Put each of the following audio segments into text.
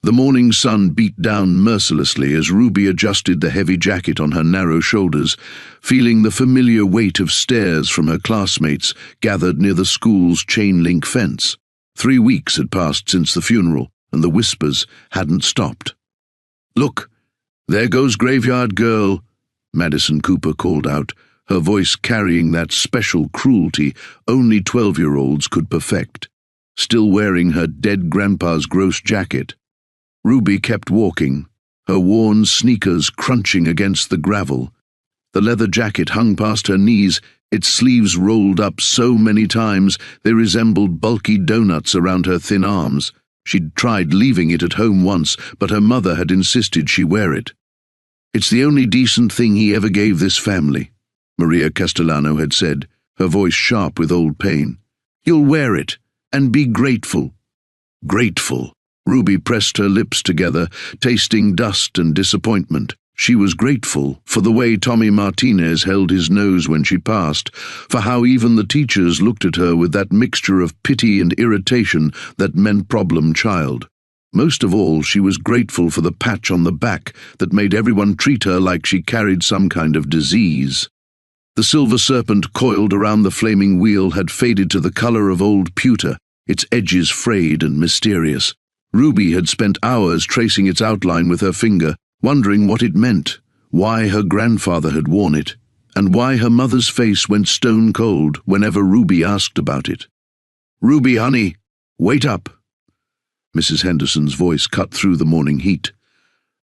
The morning sun beat down mercilessly as Ruby adjusted the heavy jacket on her narrow shoulders, feeling the familiar weight of stares from her classmates gathered near the school's chain-link fence. 3 weeks had passed since the funeral, and the whispers hadn't stopped. "Look, there goes Graveyard Girl," Madison Cooper called out, her voice carrying that special cruelty only 12-year-olds could perfect, still wearing her dead grandpa's gross jacket. Ruby kept walking, her worn sneakers crunching against the gravel. The leather jacket hung past her knees, its sleeves rolled up so many times they resembled bulky donuts around her thin arms. She'd tried leaving it at home once, but her mother had insisted she wear it. "It's the only decent thing he ever gave this family," Maria Castellano had said, her voice sharp with old pain. "You'll wear it, and be grateful." Grateful. Ruby pressed her lips together, tasting dust and disappointment. She was grateful for the way Tommy Martinez held his nose when she passed, for how even the teachers looked at her with that mixture of pity and irritation that meant problem child. Most of all, she was grateful for the patch on the back that made everyone treat her like she carried some kind of disease. The silver serpent coiled around the flaming wheel had faded to the color of old pewter, its edges frayed and mysterious. Ruby had spent hours tracing its outline with her finger, wondering what it meant, why her grandfather had worn it, and why her mother's face went stone cold whenever Ruby asked about it. "Ruby, honey, wait up." Mrs. Henderson's voice cut through the morning heat.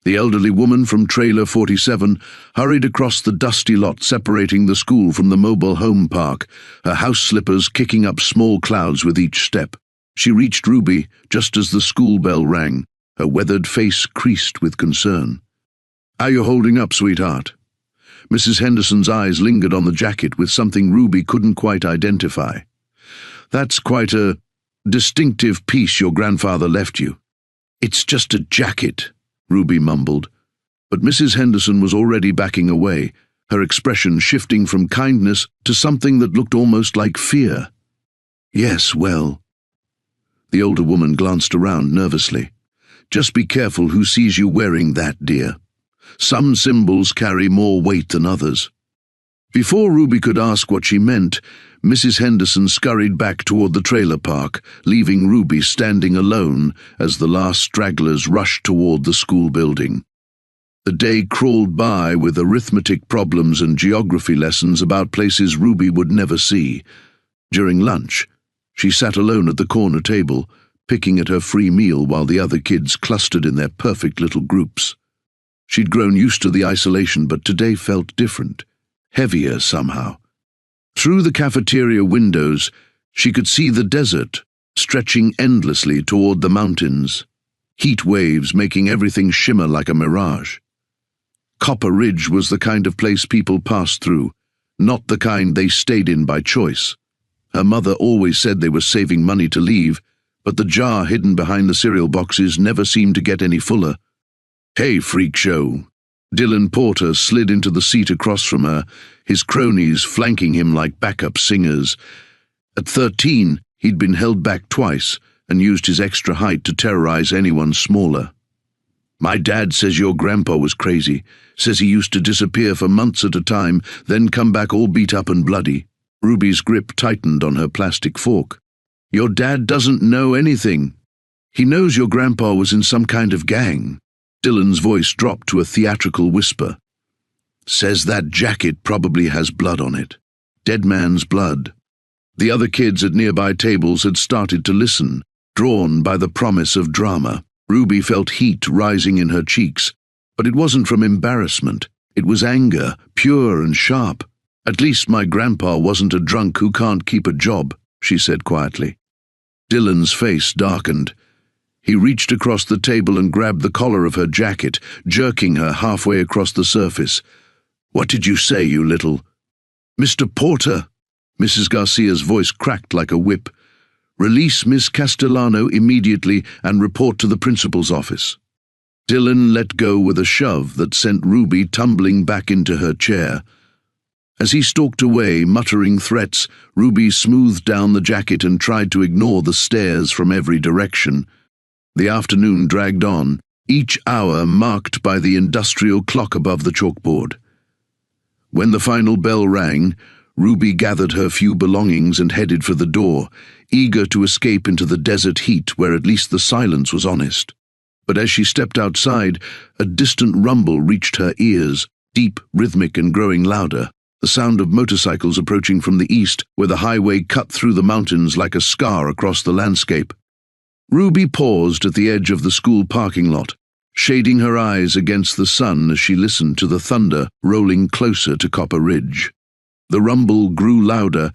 The elderly woman from Trailer 47 hurried across the dusty lot separating the school from the mobile home park, her house slippers kicking up small clouds with each step. She reached Ruby just as the school bell rang, her weathered face creased with concern. "How you holding up, sweetheart?" Mrs. Henderson's eyes lingered on the jacket with something Ruby couldn't quite identify. "That's quite a distinctive piece your grandfather left you." "It's just a jacket," Ruby mumbled. But Mrs. Henderson was already backing away, her expression shifting from kindness to something that looked almost like fear. "Yes, well..." The older woman glanced around nervously. "Just be careful who sees you wearing that, dear. Some symbols carry more weight than others." Before Ruby could ask what she meant, Mrs. Henderson scurried back toward the trailer park, leaving Ruby standing alone as the last stragglers rushed toward the school building. The day crawled by with arithmetic problems and geography lessons about places Ruby would never see. During lunch, she sat alone at the corner table, picking at her free meal while the other kids clustered in their perfect little groups. She'd grown used to the isolation, but today felt different, heavier somehow. Through the cafeteria windows, she could see the desert, stretching endlessly toward the mountains, heat waves making everything shimmer like a mirage. Copper Ridge was the kind of place people passed through, not the kind they stayed in by choice. Her mother always said they were saving money to leave, but the jar hidden behind the cereal boxes never seemed to get any fuller. "Hey, freak show!" Dylan Porter slid into the seat across from her, his cronies flanking him like backup singers. At 13, he'd been held back twice and used his extra height to terrorize anyone smaller. "My dad says your grandpa was crazy, says he used to disappear for months at a time, then come back all beat up and bloody." Ruby's grip tightened on her plastic fork. "Your dad doesn't know anything. He knows your grandpa was in some kind of gang." Dylan's voice dropped to a theatrical whisper. "Says that jacket probably has blood on it. Dead man's blood." The other kids at nearby tables had started to listen, drawn by the promise of drama. Ruby felt heat rising in her cheeks, but it wasn't from embarrassment. It was anger, pure and sharp. "At least my grandpa wasn't a drunk who can't keep a job," she said quietly. Dylan's face darkened. He reached across the table and grabbed the collar of her jacket, jerking her halfway across the surface. "What did you say, you little—" "Mr. Porter!" Mrs. Garcia's voice cracked like a whip. "Release Miss Castellano immediately and report to the principal's office." Dylan let go with a shove that sent Ruby tumbling back into her chair. As he stalked away, muttering threats, Ruby smoothed down the jacket and tried to ignore the stares from every direction. The afternoon dragged on, each hour marked by the industrial clock above the chalkboard. When the final bell rang, Ruby gathered her few belongings and headed for the door, eager to escape into the desert heat where at least the silence was honest. But as she stepped outside, a distant rumble reached her ears, deep, rhythmic, and growing louder, the sound of motorcycles approaching from the east, where the highway cut through the mountains like a scar across the landscape. Ruby paused at the edge of the school parking lot, shading her eyes against the sun as she listened to the thunder rolling closer to Copper Ridge. The rumble grew louder,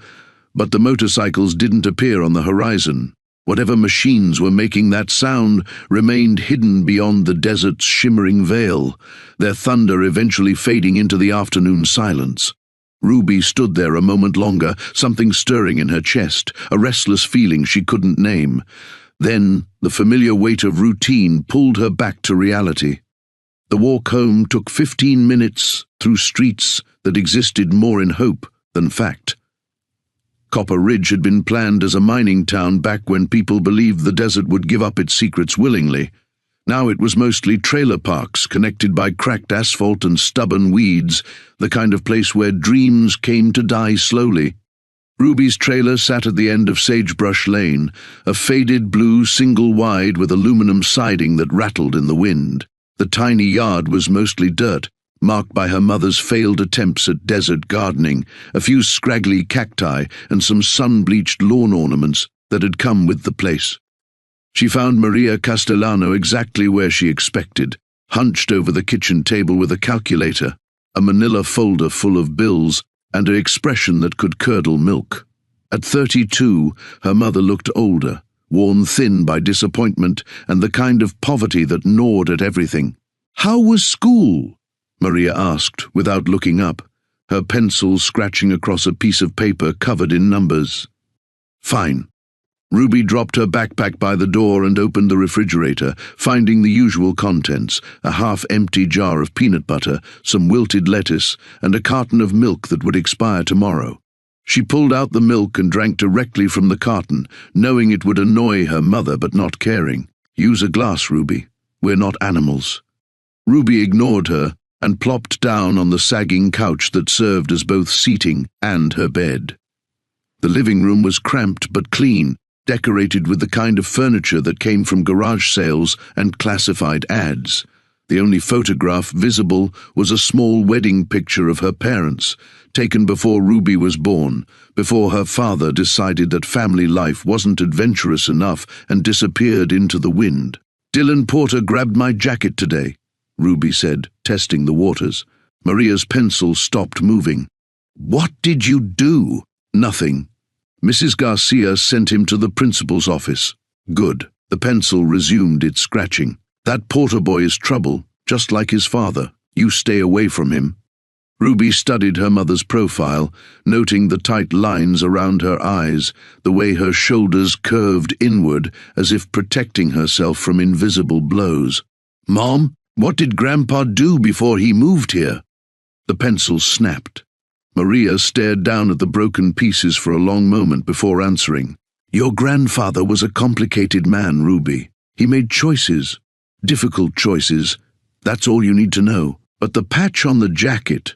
but the motorcycles didn't appear on the horizon. Whatever machines were making that sound remained hidden beyond the desert's shimmering veil, their thunder eventually fading into the afternoon silence. Ruby stood there a moment longer, something stirring in her chest, a restless feeling she couldn't name. Then, the familiar weight of routine pulled her back to reality. The walk home took 15 minutes through streets that existed more in hope than fact. Copper Ridge had been planned as a mining town back when people believed the desert would give up its secrets willingly. Now it was mostly trailer parks connected by cracked asphalt and stubborn weeds, the kind of place where dreams came to die slowly. Ruby's trailer sat at the end of Sagebrush Lane, a faded blue single-wide with aluminum siding that rattled in the wind. The tiny yard was mostly dirt, marked by her mother's failed attempts at desert gardening, a few scraggly cacti and some sun-bleached lawn ornaments that had come with the place. She found Maria Castellano exactly where she expected, hunched over the kitchen table with a calculator, a manila folder full of bills, and an expression that could curdle milk. At 32, her mother looked older, worn thin by disappointment and the kind of poverty that gnawed at everything. "How was school?" Maria asked, without looking up, her pencil scratching across a piece of paper covered in numbers. "Fine." Ruby dropped her backpack by the door and opened the refrigerator, finding the usual contents, a half-empty jar of peanut butter, some wilted lettuce, and a carton of milk that would expire tomorrow. She pulled out the milk and drank directly from the carton, knowing it would annoy her mother but not caring. "Use a glass, Ruby. We're not animals." Ruby ignored her and plopped down on the sagging couch that served as both seating and her bed. The living room was cramped but clean, decorated with the kind of furniture that came from garage sales and classified ads. The only photograph visible was a small wedding picture of her parents, taken before Ruby was born, before her father decided that family life wasn't adventurous enough and disappeared into the wind. "Dylan Porter grabbed my jacket today," Ruby said, testing the waters. Maria's pencil stopped moving. "What did you do?" "Nothing. Mrs. Garcia sent him to the principal's office." "Good." The pencil resumed its scratching. "That Porter boy is trouble, just like his father. You stay away from him." Ruby studied her mother's profile, noting the tight lines around her eyes, the way her shoulders curved inward as if protecting herself from invisible blows. "Mom, what did Grandpa do before he moved here?" The pencil snapped. Maria stared down at the broken pieces for a long moment before answering. "Your grandfather was a complicated man, Ruby. He made choices, difficult choices. That's all you need to know. But the patch on the jacket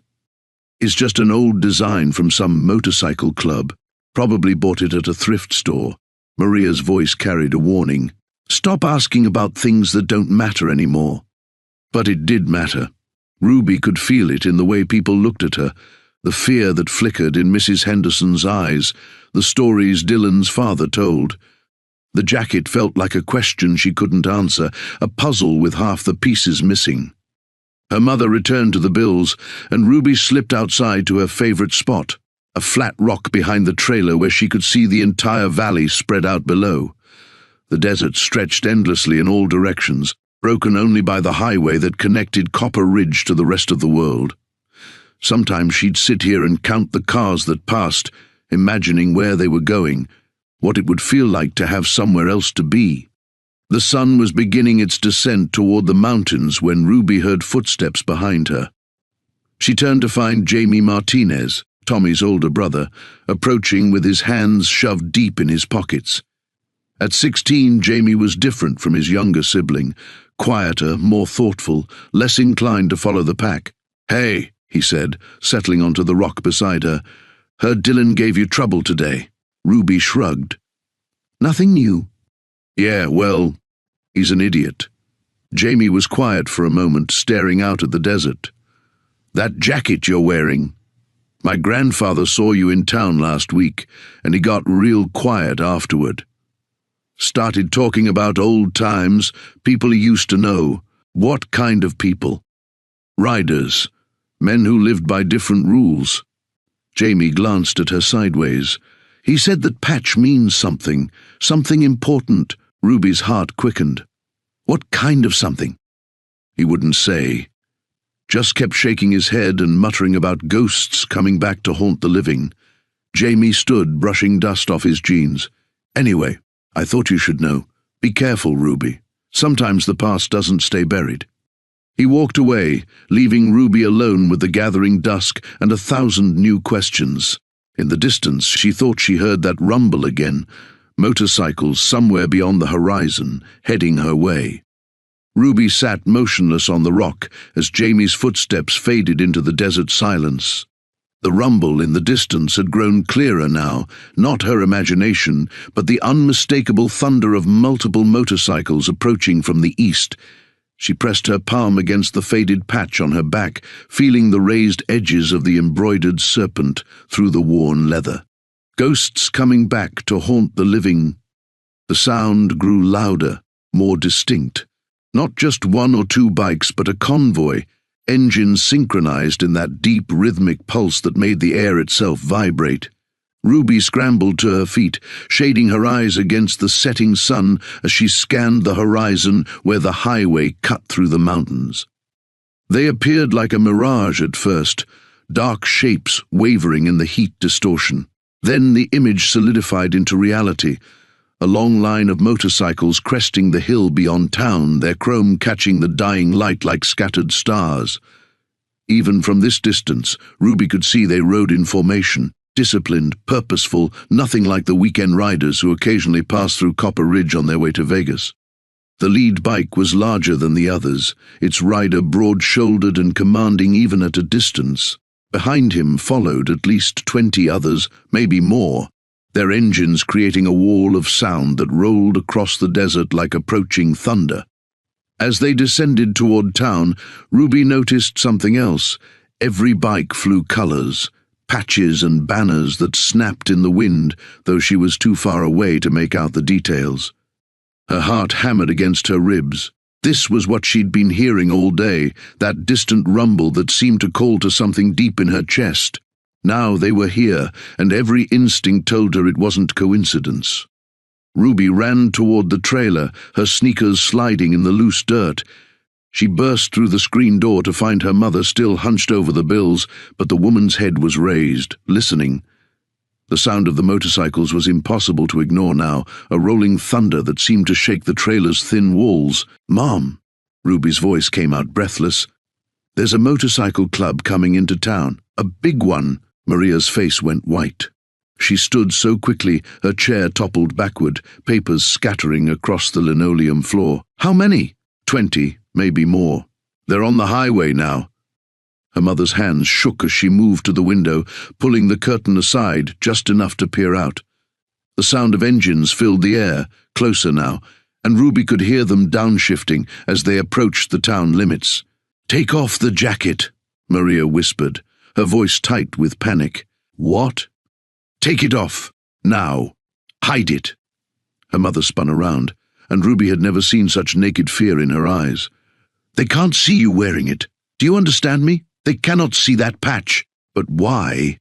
is just an old design from some motorcycle club. Probably bought it at a thrift store." Maria's voice carried a warning. "Stop asking about things that don't matter anymore." But it did matter. Ruby could feel it in the way people looked at her, the fear that flickered in Mrs. Henderson's eyes, the stories Dylan's father told. The jacket felt like a question she couldn't answer, a puzzle with half the pieces missing. Her mother returned to the bills, and Ruby slipped outside to her favorite spot, a flat rock behind the trailer where she could see the entire valley spread out below. The desert stretched endlessly in all directions, broken only by the highway that connected Copper Ridge to the rest of the world. Sometimes she'd sit here and count the cars that passed, imagining where they were going, what it would feel like to have somewhere else to be. The sun was beginning its descent toward the mountains when Ruby heard footsteps behind her. She turned to find Jamie Martinez, Tommy's older brother, approaching with his hands shoved deep in his pockets. At 16, Jamie was different from his younger sibling, quieter, more thoughtful, less inclined to follow the pack. "Hey," he said, settling onto the rock beside her. "Heard Dylan gave you trouble today." Ruby shrugged. "Nothing new." "Yeah, well, he's an idiot." Jamie was quiet for a moment, staring out at the desert. "That jacket you're wearing. My grandfather saw you in town last week, and he got real quiet afterward. Started talking about old times, people he used to know." "What kind of people?" "Riders. Men who lived by different rules." Jamie glanced at her sideways. "He said that patch means something important." Ruby's heart quickened. "What kind of something?" He wouldn't say. Just kept shaking his head and muttering about ghosts coming back to haunt the living. Jamie stood, brushing dust off his jeans. "Anyway, I thought you should know. Be careful, Ruby. Sometimes the past doesn't stay buried." He walked away, leaving Ruby alone with the gathering dusk and 1,000 new questions. In the distance, she thought she heard that rumble again, motorcycles somewhere beyond the horizon, heading her way. Ruby sat motionless on the rock as Jamie's footsteps faded into the desert silence. The rumble in the distance had grown clearer now, not her imagination, but the unmistakable thunder of multiple motorcycles approaching from the east. She pressed her palm against the faded patch on her back, feeling the raised edges of the embroidered serpent through the worn leather. Ghosts coming back to haunt the living. The sound grew louder, more distinct. Not just one or two bikes, but a convoy, engines synchronized in that deep rhythmic pulse that made the air itself vibrate. Ruby scrambled to her feet, shading her eyes against the setting sun as she scanned the horizon where the highway cut through the mountains. They appeared like a mirage at first, dark shapes wavering in the heat distortion. Then the image solidified into reality, a long line of motorcycles cresting the hill beyond town, their chrome catching the dying light like scattered stars. Even from this distance, Ruby could see they rode in formation, disciplined, purposeful, nothing like the weekend riders who occasionally passed through Copper Ridge on their way to Vegas. The lead bike was larger than the others, its rider broad-shouldered and commanding even at a distance. Behind him followed at least 20 others, maybe more, their engines creating a wall of sound that rolled across the desert like approaching thunder. As they descended toward town, Ruby noticed something else. Every bike flew colors, patches and banners that snapped in the wind, though she was too far away to make out the details. Her heart hammered against her ribs. This was what she'd been hearing all day, that distant rumble that seemed to call to something deep in her chest. Now they were here, and every instinct told her it wasn't coincidence. Ruby ran toward the trailer, her sneakers sliding in the loose dirt. She burst through the screen door to find her mother still hunched over the bills, but the woman's head was raised, listening. The sound of the motorcycles was impossible to ignore now, a rolling thunder that seemed to shake the trailer's thin walls. "Mom," Ruby's voice came out breathless. "There's a motorcycle club coming into town. A big one." Maria's face went white. She stood so quickly, her chair toppled backward, papers scattering across the linoleum floor. "How many?" 20, maybe more. "They're on the highway now." Her mother's hands shook as she moved to the window, pulling the curtain aside just enough to peer out. The sound of engines filled the air, closer now, and Ruby could hear them downshifting as they approached the town limits. "Take off the jacket," Maria whispered, her voice tight with panic. "What?" "Take it off. Now. Hide it." Her mother spun around, and Ruby had never seen such naked fear in her eyes. "They can't see you wearing it. Do you understand me? They cannot see that patch." "But why?"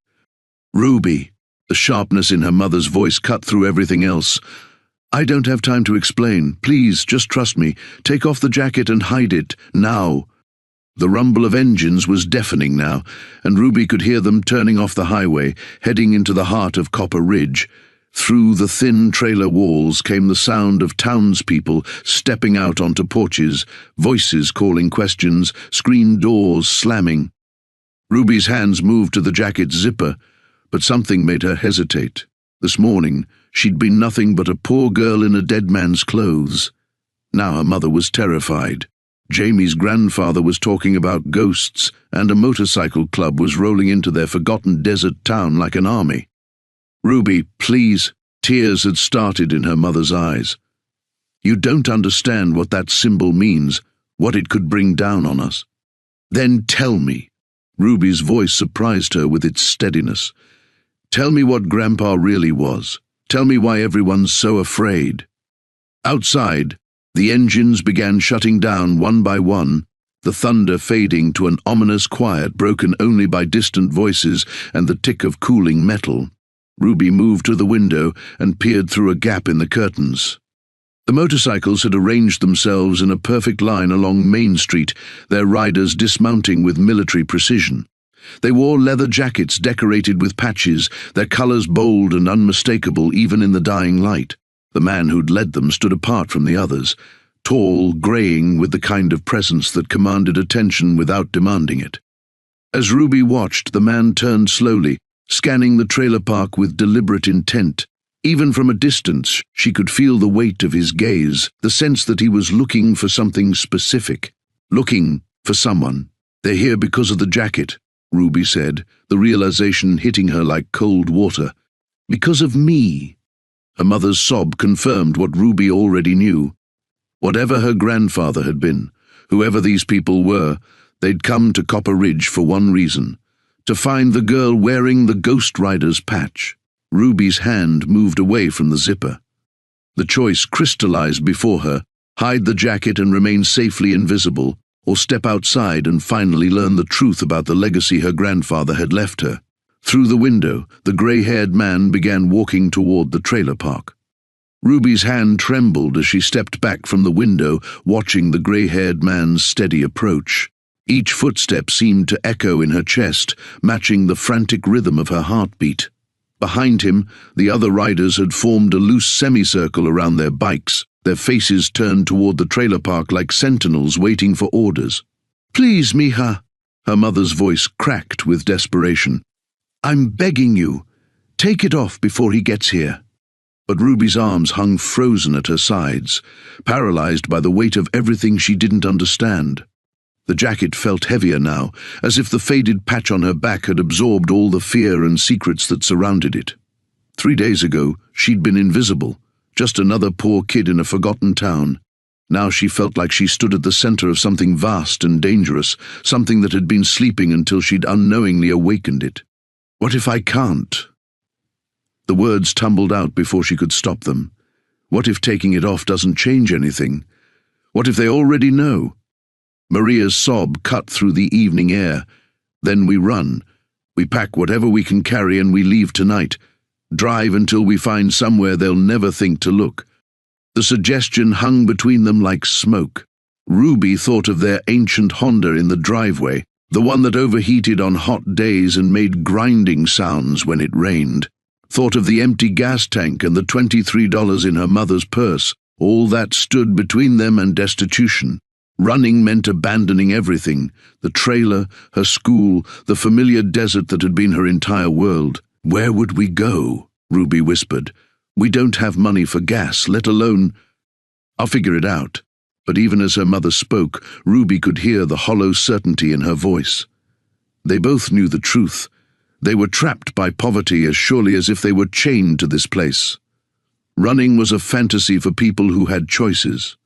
"Ruby," the sharpness in her mother's voice cut through everything else. "I don't have time to explain. Please, just trust me. Take off the jacket and hide it. Now." The rumble of engines was deafening now, and Ruby could hear them turning off the highway, heading into the heart of Copper Ridge. Through the thin trailer walls came the sound of townspeople stepping out onto porches, voices calling questions, screen doors slamming. Ruby's hands moved to the jacket's zipper, but something made her hesitate. This morning, she'd been nothing but a poor girl in a dead man's clothes. Now her mother was terrified. Jamie's grandfather was talking about ghosts, and a motorcycle club was rolling into their forgotten desert town like an army. "Ruby, please." Tears had started in her mother's eyes. "You don't understand what that symbol means, what it could bring down on us." "Then tell me." Ruby's voice surprised her with its steadiness. "Tell me what Grandpa really was. Tell me why everyone's so afraid." Outside, the engines began shutting down one by one, the thunder fading to an ominous quiet broken only by distant voices and the tick of cooling metal. Ruby moved to the window and peered through a gap in the curtains. The motorcycles had arranged themselves in a perfect line along Main Street, their riders dismounting with military precision. They wore leather jackets decorated with patches, their colors bold and unmistakable even in the dying light. The man who'd led them stood apart from the others, tall, graying with the kind of presence that commanded attention without demanding it. As Ruby watched, the man turned slowly, scanning the trailer park with deliberate intent. Even from a distance, she could feel the weight of his gaze, the sense that he was looking for something specific. Looking for someone. "They're here because of the jacket," Ruby said, the realization hitting her like cold water. "Because of me." Her mother's sob confirmed what Ruby already knew. Whatever her grandfather had been, whoever these people were, they'd come to Copper Ridge for one reason: to find the girl wearing the Ghost Rider's patch. Ruby's hand moved away from the zipper. The choice crystallized before her: hide the jacket and remain safely invisible, or step outside and finally learn the truth about the legacy her grandfather had left her. Through the window, the grey-haired man began walking toward the trailer park. Ruby's hand trembled as she stepped back from the window, watching the grey-haired man's steady approach. Each footstep seemed to echo in her chest, matching the frantic rhythm of her heartbeat. Behind him, the other riders had formed a loose semicircle around their bikes, their faces turned toward the trailer park like sentinels waiting for orders. "Please, Mija," her mother's voice cracked with desperation. "I'm begging you, take it off before he gets here." But Ruby's arms hung frozen at her sides, paralyzed by the weight of everything she didn't understand. The jacket felt heavier now, as if the faded patch on her back had absorbed all the fear and secrets that surrounded it. 3 days ago, she'd been invisible, just another poor kid in a forgotten town. Now she felt like she stood at the center of something vast and dangerous, something that had been sleeping until she'd unknowingly awakened it. "What if I can't?" The words tumbled out before she could stop them. What if taking it off doesn't change anything? What if they already know? Maria's sob cut through the evening air. "Then we run. We pack whatever we can carry and we leave tonight. Drive until we find somewhere they'll never think to look." The suggestion hung between them like smoke. Ruby thought of their ancient Honda in the driveway, the one that overheated on hot days and made grinding sounds when it rained. Thought of the empty gas tank and the $23 in her mother's purse. All that stood between them and destitution. Running meant abandoning everything: the trailer, her school, the familiar desert that had been her entire world. "Where would we go?" Ruby whispered. "We don't have money for gas, let alone—" "I'll figure it out." But even as her mother spoke, Ruby could hear the hollow certainty in her voice. They both knew the truth. They were trapped by poverty as surely as if they were chained to this place. Running was a fantasy for people who had choices.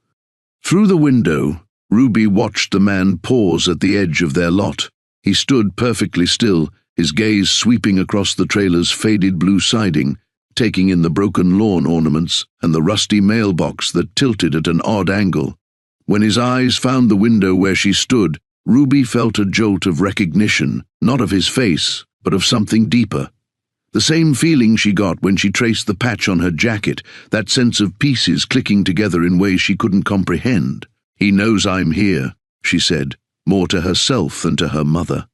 Through the window, Ruby watched the man pause at the edge of their lot. He stood perfectly still, his gaze sweeping across the trailer's faded blue siding, taking in the broken lawn ornaments and the rusty mailbox that tilted at an odd angle. When his eyes found the window where she stood, Ruby felt a jolt of recognition, not of his face, but of something deeper. The same feeling she got when she traced the patch on her jacket, that sense of pieces clicking together in ways she couldn't comprehend. "He knows I'm here," she said, more to herself than to her mother.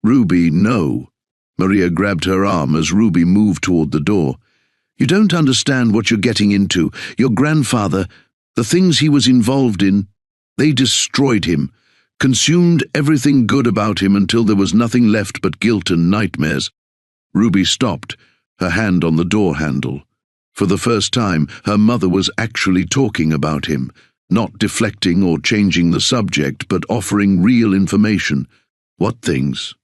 "Ruby, no." Maria grabbed her arm as Ruby moved toward the door. "You don't understand what you're getting into. Your grandfather, the things he was involved in, they destroyed him, consumed everything good about him until there was nothing left but guilt and nightmares." Ruby stopped, her hand on the door handle. For the first time, her mother was actually talking about him, not deflecting or changing the subject, but offering real information. What things?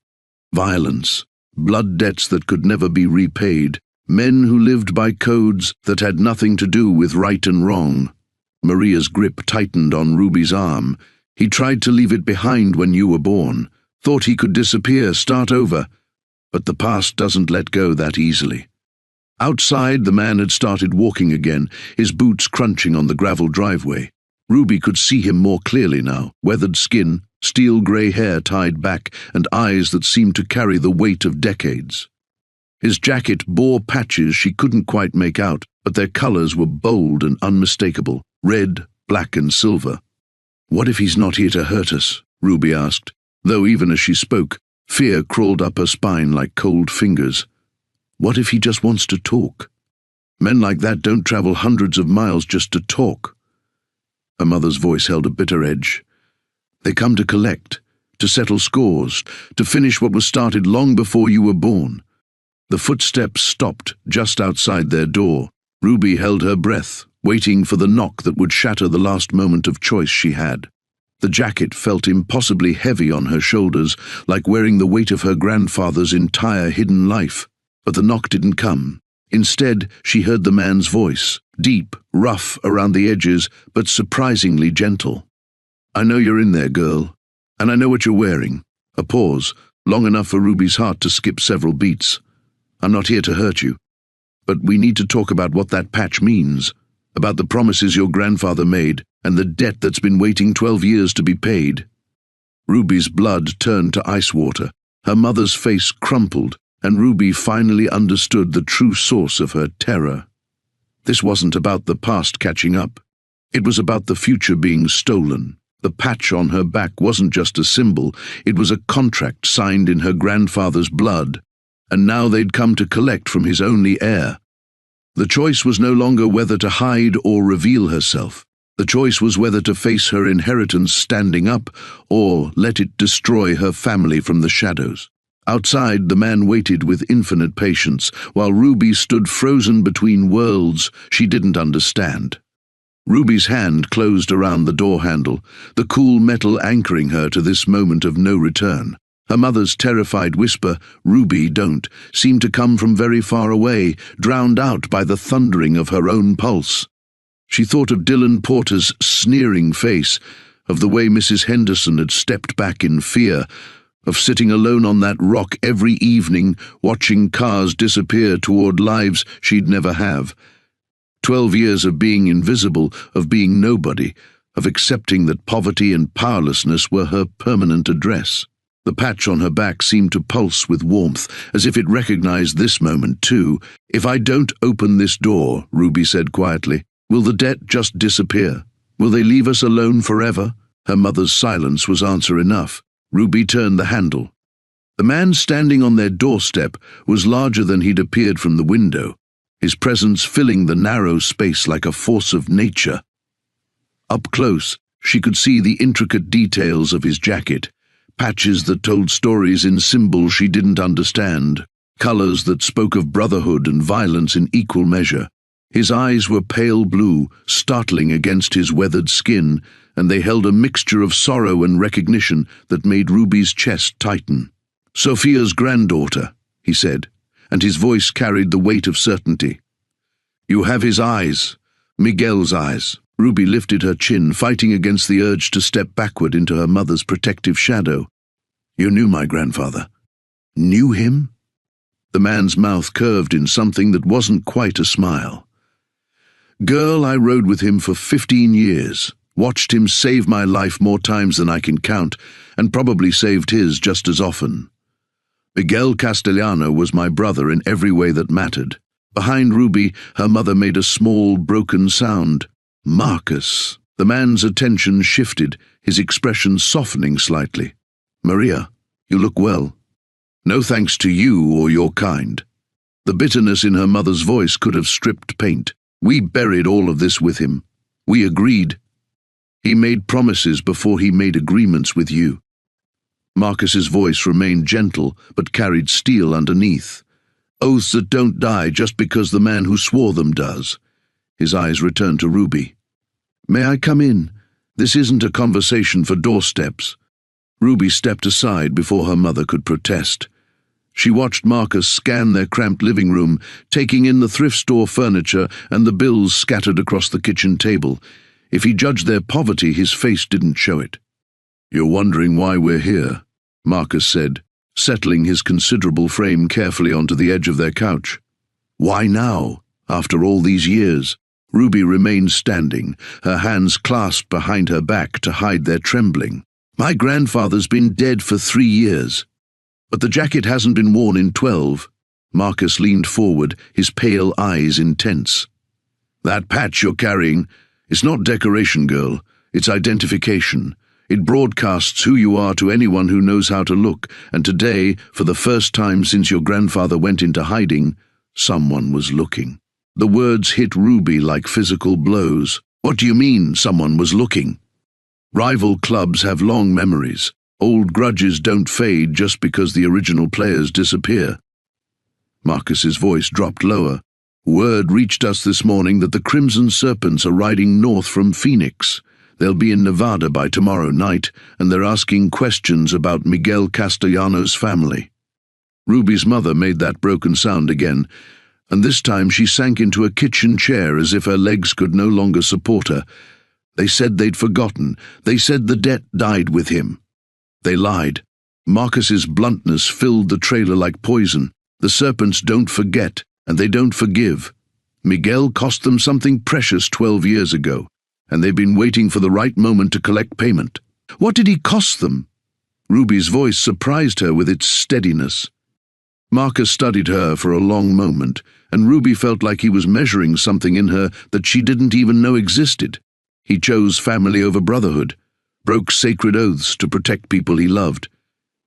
Violence, blood debts that could never be repaid, men who lived by codes that had nothing to do with right and wrong. Maria's grip tightened on Ruby's arm. He tried to leave it behind when you were born, thought he could disappear, start over. But the past doesn't let go that easily. Outside, the man had started walking again, his boots crunching on the gravel driveway. Ruby could see him more clearly now, weathered skin, steel-grey hair tied back, and eyes that seemed to carry the weight of decades. His jacket bore patches she couldn't quite make out, but their colours were bold and unmistakable, red, black and silver. "What if he's not here to hurt us?" Ruby asked, though even as she spoke, fear crawled up her spine like cold fingers. What if he just wants to talk? Men like that don't travel hundreds of miles just to talk. Her mother's voice held a bitter edge. They come to collect, to settle scores, to finish what was started long before you were born. The footsteps stopped just outside their door. Ruby held her breath, waiting for the knock that would shatter the last moment of choice she had. The jacket felt impossibly heavy on her shoulders, like wearing the weight of her grandfather's entire hidden life. But the knock didn't come. Instead, she heard the man's voice, deep, rough around the edges, but surprisingly gentle. "I know you're in there, girl, and I know what you're wearing." A pause, long enough for Ruby's heart to skip several beats. "I'm not here to hurt you, but we need to talk about what that patch means, about the promises your grandfather made, and the debt that's been waiting 12 years to be paid." Ruby's blood turned to ice water. Her mother's face crumpled, and Ruby finally understood the true source of her terror. This wasn't about the past catching up. It was about the future being stolen. The patch on her back wasn't just a symbol, it was a contract signed in her grandfather's blood, and now they'd come to collect from his only heir. The choice was no longer whether to hide or reveal herself. The choice was whether to face her inheritance standing up or let it destroy her family from the shadows. Outside, the man waited with infinite patience, while Ruby stood frozen between worlds she didn't understand. Ruby's hand closed around the door handle, the cool metal anchoring her to this moment of no return. Her mother's terrified whisper, "Ruby, don't," seemed to come from very far away, drowned out by the thundering of her own pulse. She thought of Dylan Porter's sneering face, of the way Mrs. Henderson had stepped back in fear, of sitting alone on that rock every evening, watching cars disappear toward lives she'd never have. 12 years of being invisible, of being nobody, of accepting that poverty and powerlessness were her permanent address. The patch on her back seemed to pulse with warmth, as if it recognized this moment too. "If I don't open this door," Ruby said quietly, "will the debt just disappear? Will they leave us alone forever?" Her mother's silence was answer enough. Ruby turned the handle. The man standing on their doorstep was larger than he'd appeared from the window, his presence filling the narrow space like a force of nature. Up close, she could see the intricate details of his jacket, patches that told stories in symbols she didn't understand, colors that spoke of brotherhood and violence in equal measure. His eyes were pale blue, startling against his weathered skin, and they held a mixture of sorrow and recognition that made Ruby's chest tighten. "Sophia's granddaughter," he said, and his voice carried the weight of certainty. "You have his eyes, Miguel's eyes." Ruby lifted her chin, fighting against the urge to step backward into her mother's protective shadow. "You knew my grandfather." "Knew him?" The man's mouth curved in something that wasn't quite a smile. "Girl, I rode with him for 15 years. Watched him save my life more times than I can count, and probably saved his just as often. Miguel Castellano was my brother in every way that mattered." Behind Ruby, her mother made a small, broken sound. "Marcus." The man's attention shifted, his expression softening slightly. "Maria, you look well." "No thanks to you or your kind." The bitterness in her mother's voice could have stripped paint. "We buried all of this with him. We agreed. He made promises before he made agreements with you." Marcus's voice remained gentle, but carried steel underneath. Oaths that don't die just because the man who swore them does. His eyes returned to Ruby. May I come in? This isn't a conversation for doorsteps. Ruby stepped aside before her mother could protest. She watched Marcus scan their cramped living room, taking in the thrift store furniture and the bills scattered across the kitchen table. If he judged their poverty, his face didn't show it. You're wondering why we're here, Marcus said, settling his considerable frame carefully onto the edge of their couch. Why now, after all these years? Ruby remained standing, her hands clasped behind her back to hide their trembling. My grandfather's been dead for 3 years. But the jacket hasn't been worn in 12. Marcus leaned forward, his pale eyes intense. That patch you're carrying, it's not decoration, girl. It's identification. It broadcasts who you are to anyone who knows how to look, and today, for the first time since your grandfather went into hiding, someone was looking. The words hit Ruby like physical blows. What do you mean, someone was looking? Rival clubs have long memories. Old grudges don't fade just because the original players disappear. Marcus's voice dropped lower. Word reached us this morning that the Crimson Serpents are riding north from Phoenix. They'll be in Nevada by tomorrow night, and they're asking questions about Miguel Castellanos' family. Ruby's mother made that broken sound again, and this time she sank into a kitchen chair as if her legs could no longer support her. They said they'd forgotten. They said the debt died with him. They lied. Marcus's bluntness filled the trailer like poison. The Serpents don't forget, and they don't forgive. Miguel cost them something precious 12 years ago, and they've been waiting for the right moment to collect payment. What did he cost them? Ruby's voice surprised her with its steadiness. Marcus studied her for a long moment, and Ruby felt like he was measuring something in her that she didn't even know existed. He chose family over brotherhood, broke sacred oaths to protect people he loved.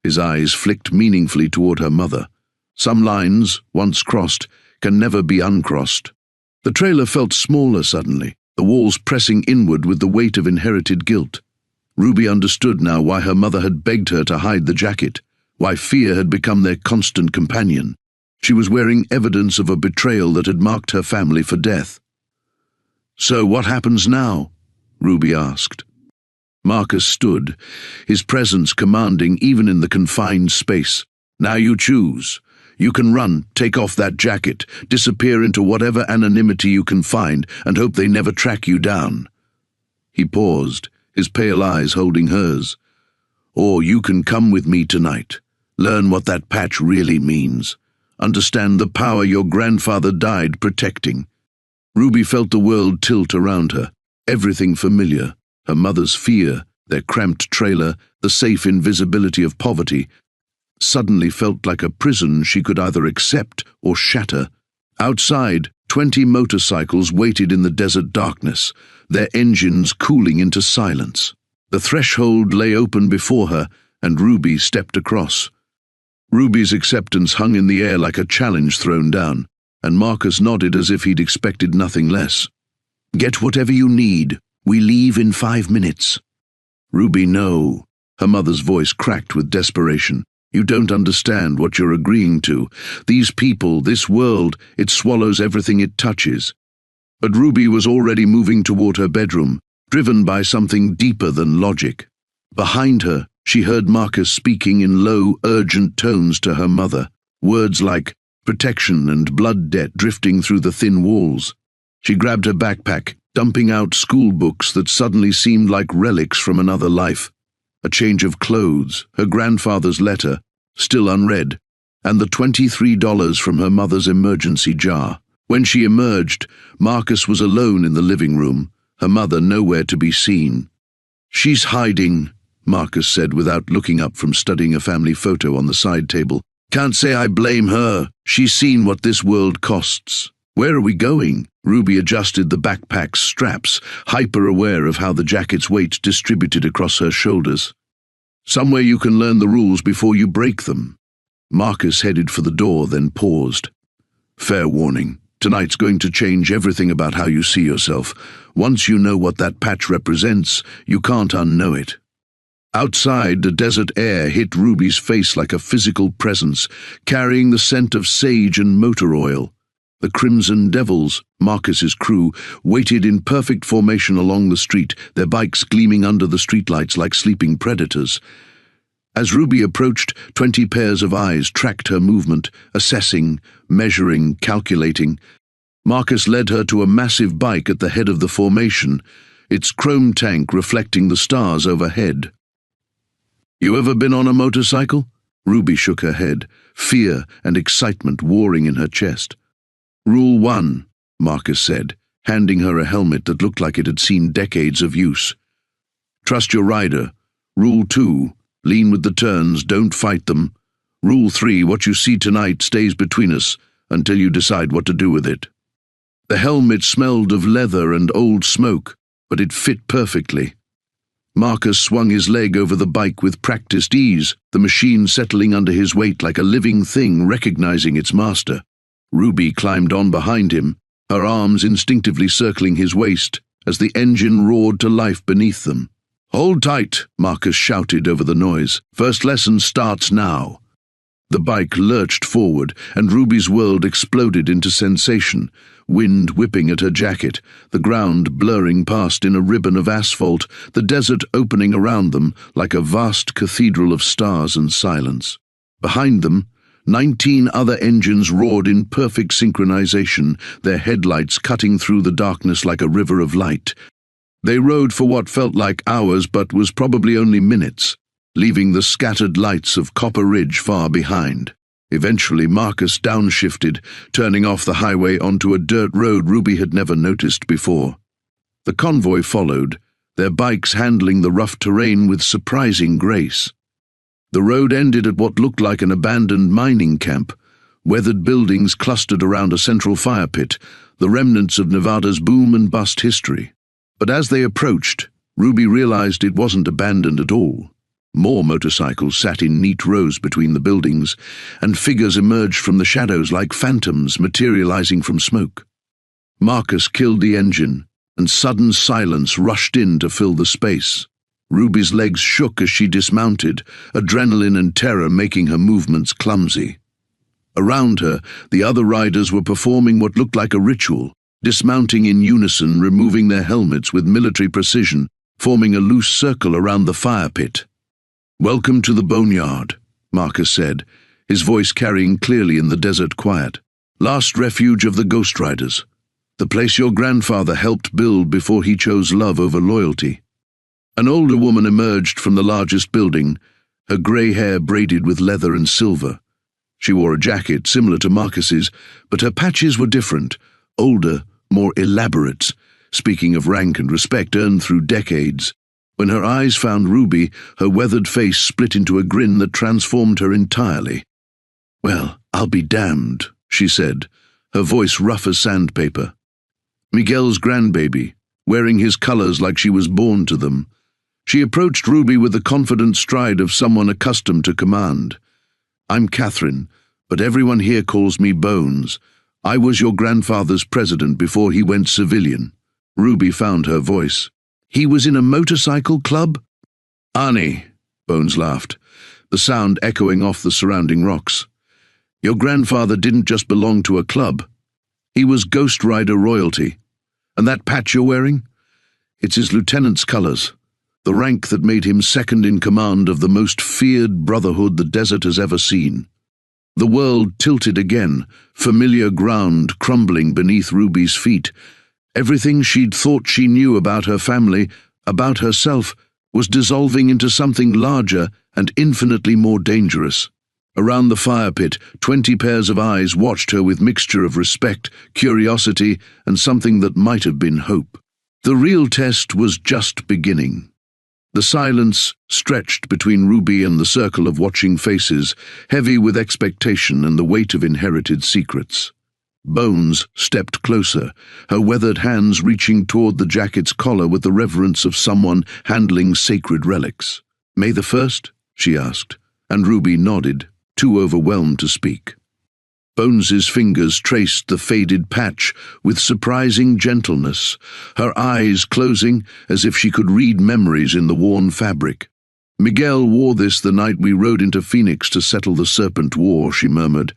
His eyes flicked meaningfully toward her mother. Some lines, once crossed, can never be uncrossed. The trailer felt smaller suddenly, the walls pressing inward with the weight of inherited guilt. Ruby understood now why her mother had begged her to hide the jacket, why fear had become their constant companion. She was wearing evidence of a betrayal that had marked her family for death. So what happens now? Ruby asked. Marcus stood, his presence commanding even in the confined space. Now you choose. You can run, take off that jacket, disappear into whatever anonymity you can find, and hope they never track you down. He paused, his pale eyes holding hers. Or you can come with me tonight, learn what that patch really means, understand the power your grandfather died protecting. Ruby felt the world tilt around her, everything familiar. Her mother's fear, their cramped trailer, the safe invisibility of poverty, suddenly felt like a prison she could either accept or shatter. Outside, 20 motorcycles waited in the desert darkness, their engines cooling into silence. The threshold lay open before her, and Ruby stepped across. Ruby's acceptance hung in the air like a challenge thrown down, and Marcus nodded as if he'd expected nothing less. Get whatever you need. We leave in 5 minutes. Ruby, no. Her mother's voice cracked with desperation. You don't understand what you're agreeing to. These people, this world, it swallows everything it touches. But Ruby was already moving toward her bedroom, driven by something deeper than logic. Behind her, she heard Marcus speaking in low, urgent tones to her mother, words like protection and blood debt drifting through the thin walls. She grabbed her backpack, dumping out school books that suddenly seemed like relics from another life. A change of clothes, her grandfather's letter, still unread, and the $23 from her mother's emergency jar. When she emerged, Marcus was alone in the living room, her mother nowhere to be seen. She's hiding, Marcus said without looking up from studying a family photo on the side table. Can't say I blame her. She's seen what this world costs. Where are we going? Ruby adjusted the backpack's straps, hyper-aware of how the jacket's weight distributed across her shoulders. Somewhere you can learn the rules before you break them. Marcus headed for the door, then paused. Fair warning. Tonight's going to change everything about how you see yourself. Once you know what that patch represents, you can't unknow it. Outside, the desert air hit Ruby's face like a physical presence, carrying the scent of sage and motor oil. The Crimson Devils, Marcus's crew, waited in perfect formation along the street, their bikes gleaming under the streetlights like sleeping predators. As Ruby approached, 20 pairs of eyes tracked her movement, assessing, measuring, calculating. Marcus led her to a massive bike at the head of the formation, its chrome tank reflecting the stars overhead. "You ever been on a motorcycle?" Ruby shook her head, fear and excitement warring in her chest. "Rule 1, Marcus said, handing her a helmet that looked like it had seen decades of use. "Trust your rider. Rule 2, lean with the turns, don't fight them. Rule 3, what you see tonight stays between us until you decide what to do with it." The helmet smelled of leather and old smoke, but it fit perfectly. Marcus swung his leg over the bike with practiced ease, the machine settling under his weight like a living thing recognizing its master. Ruby climbed on behind him, her arms instinctively circling his waist as the engine roared to life beneath them. "Hold tight," Marcus shouted over the noise. "First lesson starts now." The bike lurched forward, and Ruby's world exploded into sensation, wind whipping at her jacket, the ground blurring past in a ribbon of asphalt, the desert opening around them like a vast cathedral of stars and silence. Behind them, 19 other engines roared in perfect synchronization, their headlights cutting through the darkness like a river of light. They rode for what felt like hours but was probably only minutes, leaving the scattered lights of Copper Ridge far behind. Eventually Marcus downshifted, turning off the highway onto a dirt road Ruby had never noticed before. The convoy followed, their bikes handling the rough terrain with surprising grace. The road ended at what looked like an abandoned mining camp, weathered buildings clustered around a central fire pit, the remnants of Nevada's boom and bust history. But as they approached, Ruby realized it wasn't abandoned at all. More motorcycles sat in neat rows between the buildings, and figures emerged from the shadows like phantoms materializing from smoke. Marcus killed the engine, and sudden silence rushed in to fill the space. Ruby's legs shook as she dismounted, adrenaline and terror making her movements clumsy. Around her, the other riders were performing what looked like a ritual, dismounting in unison, removing their helmets with military precision, forming a loose circle around the fire pit. "Welcome to the boneyard," Marcus said, his voice carrying clearly in the desert quiet. "Last refuge of the Ghost Riders. The place your grandfather helped build before he chose love over loyalty." An older woman emerged from the largest building, her grey hair braided with leather and silver. She wore a jacket similar to Marcus's, but her patches were different, older, more elaborate, speaking of rank and respect earned through decades. When her eyes found Ruby, her weathered face split into a grin that transformed her entirely. "Well, I'll be damned," she said, her voice rough as sandpaper. Miguel's grandbaby, wearing his colors like she was born to them. She approached Ruby with the confident stride of someone accustomed to command. "I'm Catherine, but everyone here calls me Bones. I was your grandfather's president before he went civilian." Ruby found her voice. "He was in a motorcycle club?" "Arnie," Bones laughed, the sound echoing off the surrounding rocks. "Your grandfather didn't just belong to a club. He was Ghost Rider royalty. And that patch you're wearing? It's his lieutenant's colors, the rank that made him second in command of the most feared Brotherhood the desert has ever seen." The world tilted again, familiar ground crumbling beneath Ruby's feet. Everything she'd thought she knew about her family, about herself, was dissolving into something larger and infinitely more dangerous. Around the fire pit, 20 pairs of eyes watched her with mixture of respect, curiosity, and something that might have been hope. The real test was just beginning. The silence stretched between Ruby and the circle of watching faces, heavy with expectation and the weight of inherited secrets. Bones stepped closer, her weathered hands reaching toward the jacket's collar with the reverence of someone handling sacred relics. "May the 1st?" she asked, and Ruby nodded, too overwhelmed to speak. Bones's fingers traced the faded patch with surprising gentleness, her eyes closing as if she could read memories in the worn fabric. "Miguel wore this the night we rode into Phoenix to settle the Serpent War," she murmured.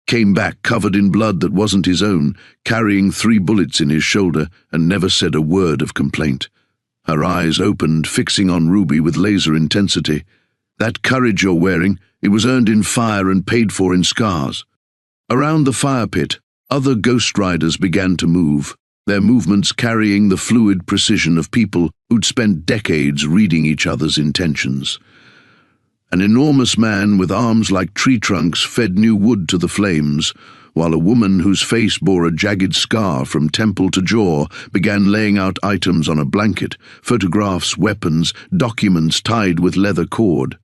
"Came back covered in blood that wasn't his own, carrying 3 bullets in his shoulder, and never said a word of complaint." Her eyes opened, fixing on Ruby with laser intensity. "That courage you're wearing, it was earned in fire and paid for in scars." Around the fire pit, other Ghost Riders began to move, their movements carrying the fluid precision of people who'd spent decades reading each other's intentions. An enormous man with arms like tree trunks fed new wood to the flames, while a woman whose face bore a jagged scar from temple to jaw began laying out items on a blanket, photographs, weapons, documents tied with leather cord.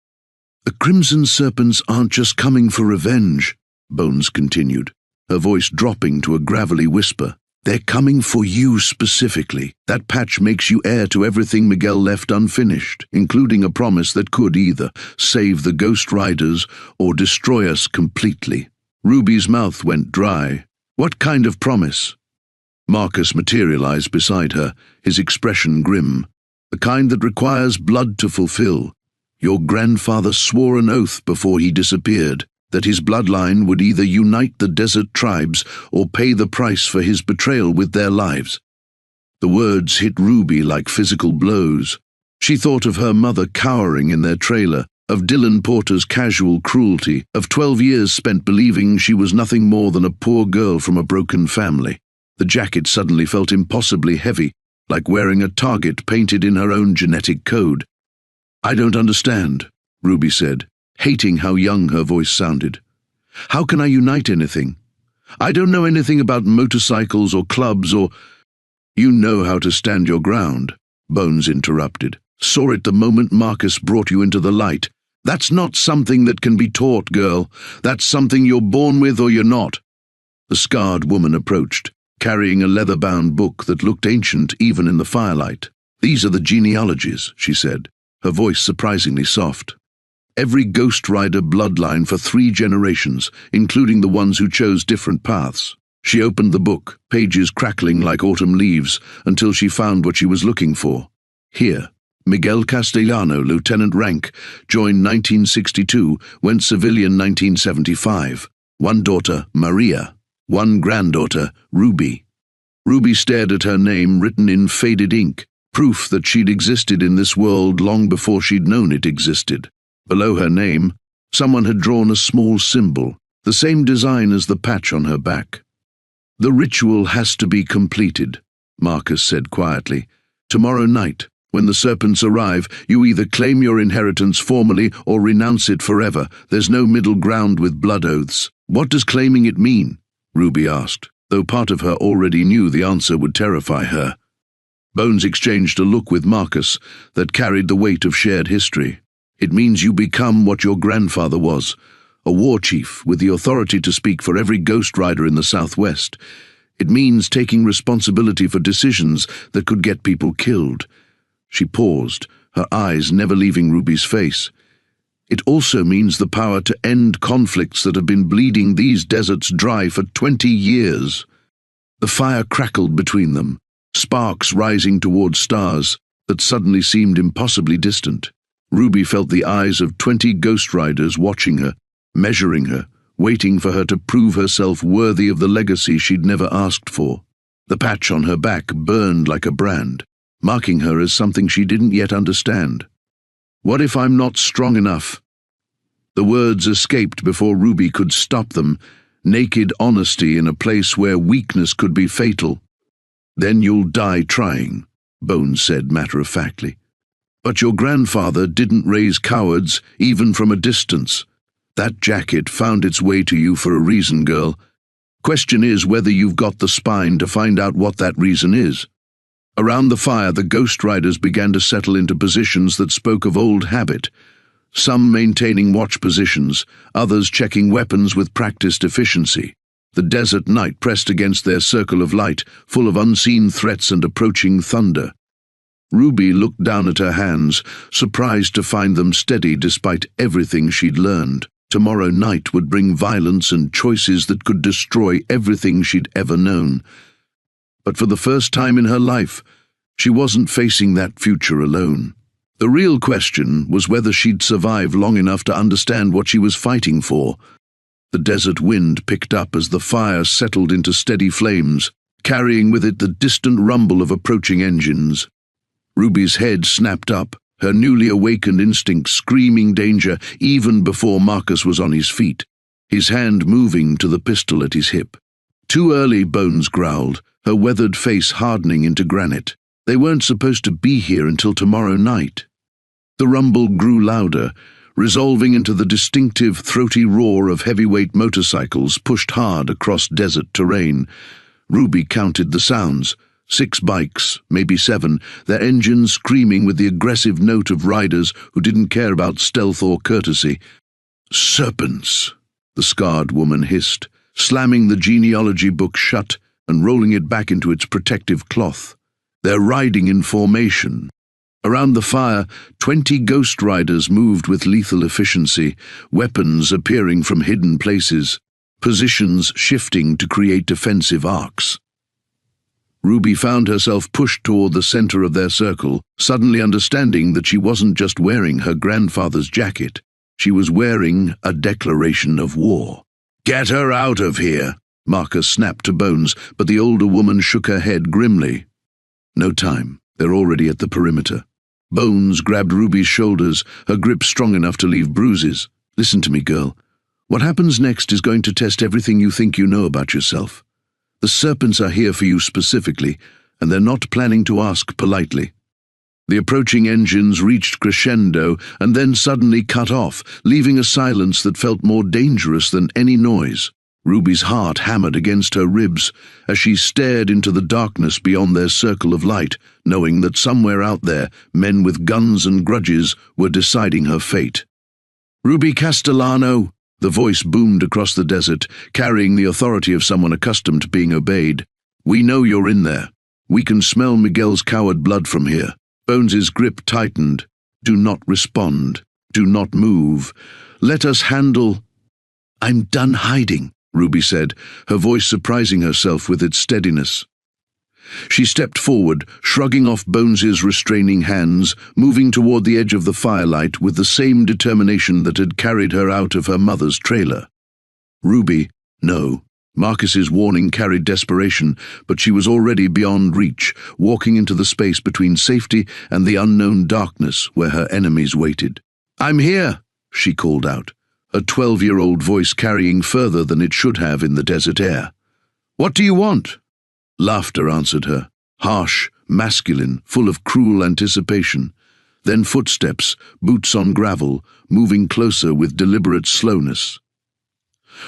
"The Crimson Serpents aren't just coming for revenge," Bones continued, her voice dropping to a gravelly whisper. "They're coming for you specifically. That patch makes you heir to everything Miguel left unfinished, including a promise that could either save the Ghost Riders or destroy us completely." Ruby's mouth went dry. "What kind of promise?" Marcus materialized beside her, his expression grim. "The kind that requires blood to fulfill. Your grandfather swore an oath before he disappeared, that his bloodline would either unite the desert tribes or pay the price for his betrayal with their lives." The words hit Ruby like physical blows. She thought of her mother cowering in their trailer, of Dylan Porter's casual cruelty, of 12 years spent believing she was nothing more than a poor girl from a broken family. The jacket suddenly felt impossibly heavy, like wearing a target painted in her own genetic code. "I don't understand," Ruby said, hating how young her voice sounded. "How can I unite anything? I don't know anything about motorcycles or clubs or—" "You know how to stand your ground," Bones interrupted. "Saw it the moment Marcus brought you into the light. That's not something that can be taught, girl. That's something you're born with or you're not." The scarred woman approached, carrying a leather-bound book that looked ancient even in the firelight. "These are the genealogies," she said, her voice surprisingly soft. "Every Ghost Rider bloodline for 3 generations, including the ones who chose different paths." She opened the book, pages crackling like autumn leaves, until she found what she was looking for. Here, Miguel Castellano, lieutenant rank, joined 1962, went civilian 1975. 1 daughter, Maria. 1 granddaughter, Ruby. Ruby stared at her name written in faded ink, proof that she'd existed in this world long before she'd known it existed. Below her name, someone had drawn a small symbol, the same design as the patch on her back. "The ritual has to be completed," Marcus said quietly. "Tomorrow night, when the serpents arrive, you either claim your inheritance formally or renounce it forever. There's no middle ground with blood oaths." "What does claiming it mean?" Ruby asked, though part of her already knew the answer would terrify her. Bones exchanged a look with Marcus that carried the weight of shared history. "It means you become what your grandfather was, a war chief with the authority to speak for every Ghost Rider in the Southwest. It means taking responsibility for decisions that could get people killed." She paused, her eyes never leaving Ruby's face. "It also means the power to end conflicts that have been bleeding these deserts dry for 20 years. The fire crackled between them, sparks rising toward stars that suddenly seemed impossibly distant. Ruby felt the eyes of 20 Ghost Riders watching her, measuring her, waiting for her to prove herself worthy of the legacy she'd never asked for. The patch on her back burned like a brand, marking her as something she didn't yet understand. "What if I'm not strong enough?" The words escaped before Ruby could stop them, naked honesty in a place where weakness could be fatal. "Then you'll die trying," Bones said matter-of-factly. "But your grandfather didn't raise cowards, even from a distance. That jacket found its way to you for a reason, girl. Question is whether you've got the spine to find out what that reason is." Around the fire, the Ghost Riders began to settle into positions that spoke of old habit, some maintaining watch positions, others checking weapons with practiced efficiency. The desert night pressed against their circle of light, full of unseen threats and approaching thunder. Ruby looked down at her hands, surprised to find them steady despite everything she'd learned. Tomorrow night would bring violence and choices that could destroy everything she'd ever known. But for the first time in her life, she wasn't facing that future alone. The real question was whether she'd survive long enough to understand what she was fighting for. The desert wind picked up as the fire settled into steady flames, carrying with it the distant rumble of approaching engines. Ruby's head snapped up, her newly awakened instinct screaming danger even before Marcus was on his feet, his hand moving to the pistol at his hip. Too early, Bones growled, her weathered face hardening into granite. They weren't supposed to be here until tomorrow night. The rumble grew louder, resolving into the distinctive, throaty roar of heavyweight motorcycles pushed hard across desert terrain. Ruby counted the sounds. 6 bikes, maybe 7, their engines screaming with the aggressive note of riders who didn't care about stealth or courtesy. "Serpents," the scarred woman hissed, slamming the genealogy book shut and rolling it back into its protective cloth. "They're riding in formation." Around the fire, 20 ghost riders moved with lethal efficiency, weapons appearing from hidden places, positions shifting to create defensive arcs. Ruby found herself pushed toward the center of their circle, suddenly understanding that she wasn't just wearing her grandfather's jacket. She was wearing a declaration of war. "Get her out of here," Marcus snapped to Bones, but the older woman shook her head grimly. "No time. They're already at the perimeter." Bones grabbed Ruby's shoulders, her grip strong enough to leave bruises. "Listen to me, girl. What happens next is going to test everything you think you know about yourself. The serpents are here for you specifically, and they're not planning to ask politely." The approaching engines reached crescendo and then suddenly cut off, leaving a silence that felt more dangerous than any noise. Ruby's heart hammered against her ribs as she stared into the darkness beyond their circle of light, knowing that somewhere out there, men with guns and grudges were deciding her fate. "Ruby Castellano!" The voice boomed across the desert, carrying the authority of someone accustomed to being obeyed. "We know you're in there. We can smell Miguel's coward blood from here." Bones's grip tightened. "Do not respond. Do not move. Let us handle—" "I'm done hiding," Ruby said, her voice surprising herself with its steadiness. She stepped forward, shrugging off Bones's restraining hands, moving toward the edge of the firelight with the same determination that had carried her out of her mother's trailer. "Ruby, no." Marcus's warning carried desperation, but she was already beyond reach, walking into the space between safety and the unknown darkness where her enemies waited. "I'm here," she called out, a 12-year-old voice carrying further than it should have in the desert air. "What do you want?" Laughter answered her, harsh, masculine, full of cruel anticipation. Then footsteps, boots on gravel, moving closer with deliberate slowness.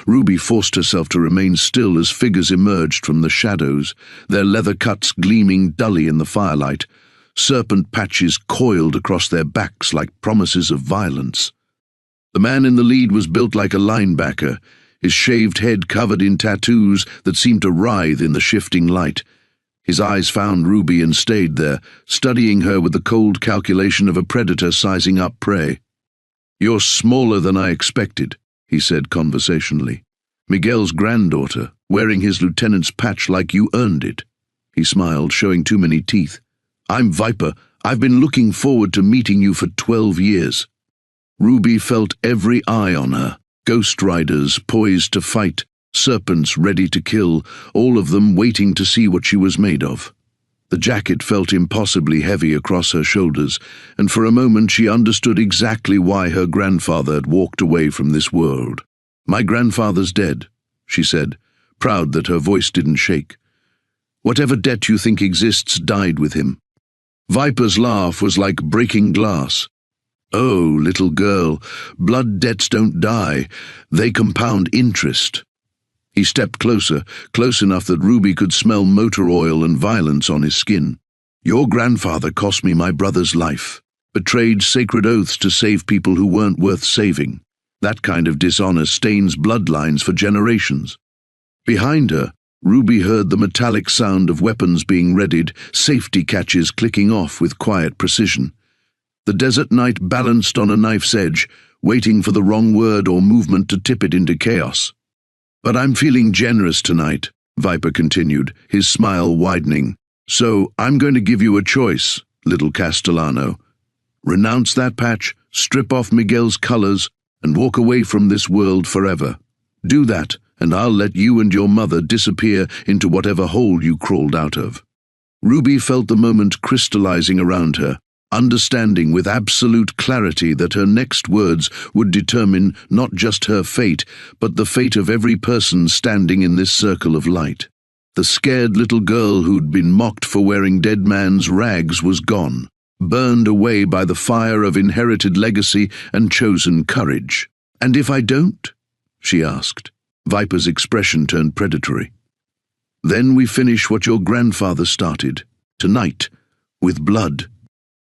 Ruby forced herself to remain still as figures emerged from the shadows, their leather cuts gleaming dully in the firelight, serpent patches coiled across their backs like promises of violence. The man in the lead was built like a linebacker, his shaved head covered in tattoos that seemed to writhe in the shifting light. His eyes found Ruby and stayed there, studying her with the cold calculation of a predator sizing up prey. "You're smaller than I expected," he said conversationally. "Miguel's granddaughter, wearing his lieutenant's patch like you earned it." He smiled, showing too many teeth. "I'm Viper. I've been looking forward to meeting you for 12 years. Ruby felt every eye on her. Ghost riders poised to fight, serpents ready to kill, all of them waiting to see what she was made of. The jacket felt impossibly heavy across her shoulders, and for a moment she understood exactly why her grandfather had walked away from this world. "My grandfather's dead," she said, proud that her voice didn't shake. "Whatever debt you think exists died with him." Viper's laugh was like breaking glass. "Oh, little girl, blood debts don't die, they compound interest." He stepped closer, close enough that Ruby could smell motor oil and violence on his skin. "Your grandfather cost me my brother's life, betrayed sacred oaths to save people who weren't worth saving. That kind of dishonor stains bloodlines for generations." Behind her, Ruby heard the metallic sound of weapons being readied, safety catches clicking off with quiet precision. The desert night balanced on a knife's edge, waiting for the wrong word or movement to tip it into chaos. "But I'm feeling generous tonight," Viper continued, his smile widening. "So I'm going to give you a choice, little Castellano. Renounce that patch, strip off Miguel's colors, and walk away from this world forever. Do that, and I'll let you and your mother disappear into whatever hole you crawled out of." Ruby felt the moment crystallizing around her, understanding with absolute clarity that her next words would determine not just her fate, but the fate of every person standing in this circle of light. The scared little girl who'd been mocked for wearing dead man's rags was gone, burned away by the fire of inherited legacy and chosen courage. "And if I don't?" she asked. Viper's expression turned predatory. "Then we finish what your grandfather started, tonight, with blood."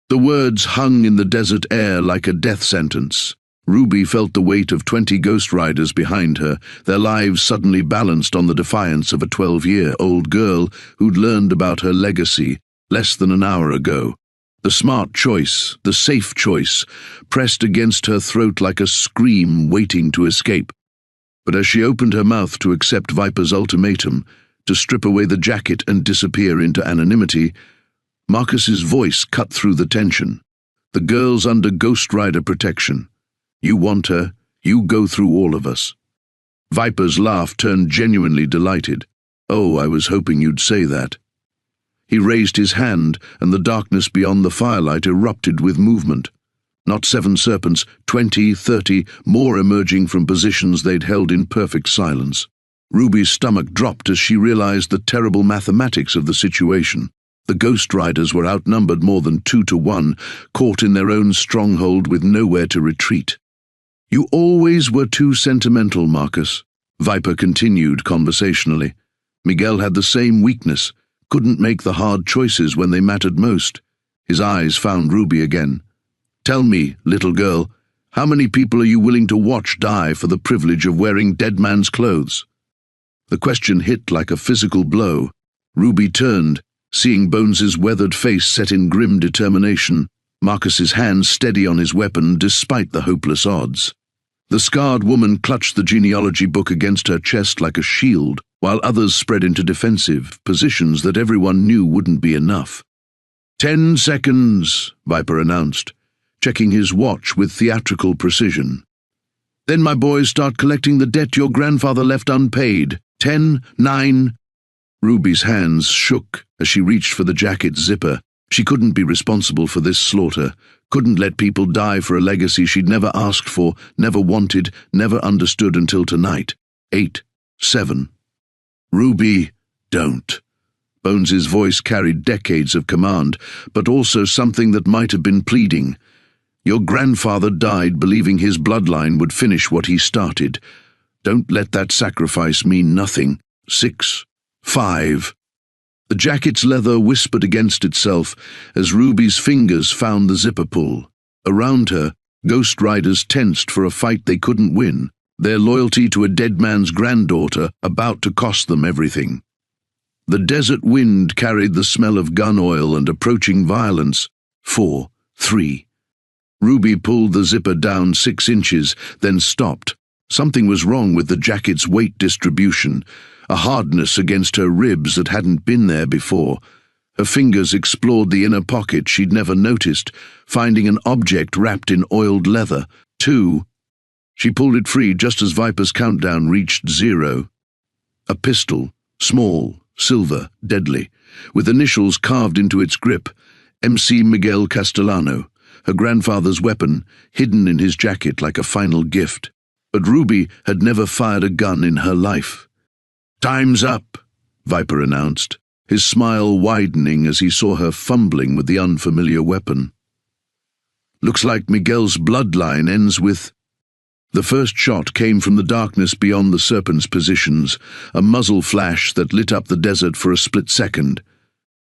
The words hung in the desert air like a death sentence. Ruby felt the weight of 20 Ghost Riders behind her, their lives suddenly balanced on the defiance of a 12-year-old girl who'd learned about her legacy less than an hour ago. The smart choice, the safe choice, pressed against her throat like a scream waiting to escape. But as she opened her mouth to accept Viper's ultimatum, to strip away the jacket and disappear into anonymity, Marcus's voice cut through the tension. "The girl's under Ghost Rider protection. You want her, you go through all of us." Viper's laugh turned genuinely delighted. "Oh, I was hoping you'd say that." He raised his hand, and the darkness beyond the firelight erupted with movement. Not 7 serpents, 20, 30, more emerging from positions they'd held in perfect silence. Ruby's stomach dropped as she realized the terrible mathematics of the situation. The Ghost Riders were outnumbered more than 2 to 1, caught in their own stronghold with nowhere to retreat. "You always were too sentimental, Marcus," Viper continued conversationally. "Miguel had the same weakness, couldn't make the hard choices when they mattered most." His eyes found Ruby again. "Tell me, little girl, how many people are you willing to watch die for the privilege of wearing dead man's clothes?" The question hit like a physical blow. Ruby turned, seeing Bones's weathered face set in grim determination, Marcus's hand steady on his weapon despite the hopeless odds. The scarred woman clutched the genealogy book against her chest like a shield, while others spread into defensive positions that everyone knew wouldn't be enough. 10 seconds, Viper announced, checking his watch with theatrical precision. "Then my boys start collecting the debt your grandfather left unpaid. 10, 9... Ruby's hands shook as she reached for the jacket's zipper. She couldn't be responsible for this slaughter, couldn't let people die for a legacy she'd never asked for, never wanted, never understood until tonight. 8, 7... "Ruby, don't." Bones's voice carried decades of command, but also something that might have been pleading. "Your grandfather died believing his bloodline would finish what he started. Don't let that sacrifice mean nothing. 6, 5... The jacket's leather whispered against itself as Ruby's fingers found the zipper pull. Around her, Ghost Riders tensed for a fight they couldn't win, their loyalty to a dead man's granddaughter about to cost them everything. The desert wind carried the smell of gun oil and approaching violence. 4, 3... Ruby pulled the zipper down 6 inches, then stopped. Something was wrong with the jacket's weight distribution, a hardness against her ribs that hadn't been there before. Her fingers explored the inner pocket she'd never noticed, finding an object wrapped in oiled leather. 2. She pulled it free just as Viper's countdown reached 0. A pistol, small, silver, deadly, with initials carved into its grip. MC Miguel Castellano, her grandfather's weapon, hidden in his jacket like a final gift. But Ruby had never fired a gun in her life. "Time's up," Viper announced, his smile widening as he saw her fumbling with the unfamiliar weapon. "Looks like Miguel's bloodline ends with..." The first shot came from the darkness beyond the serpent's positions, a muzzle flash that lit up the desert for a split second.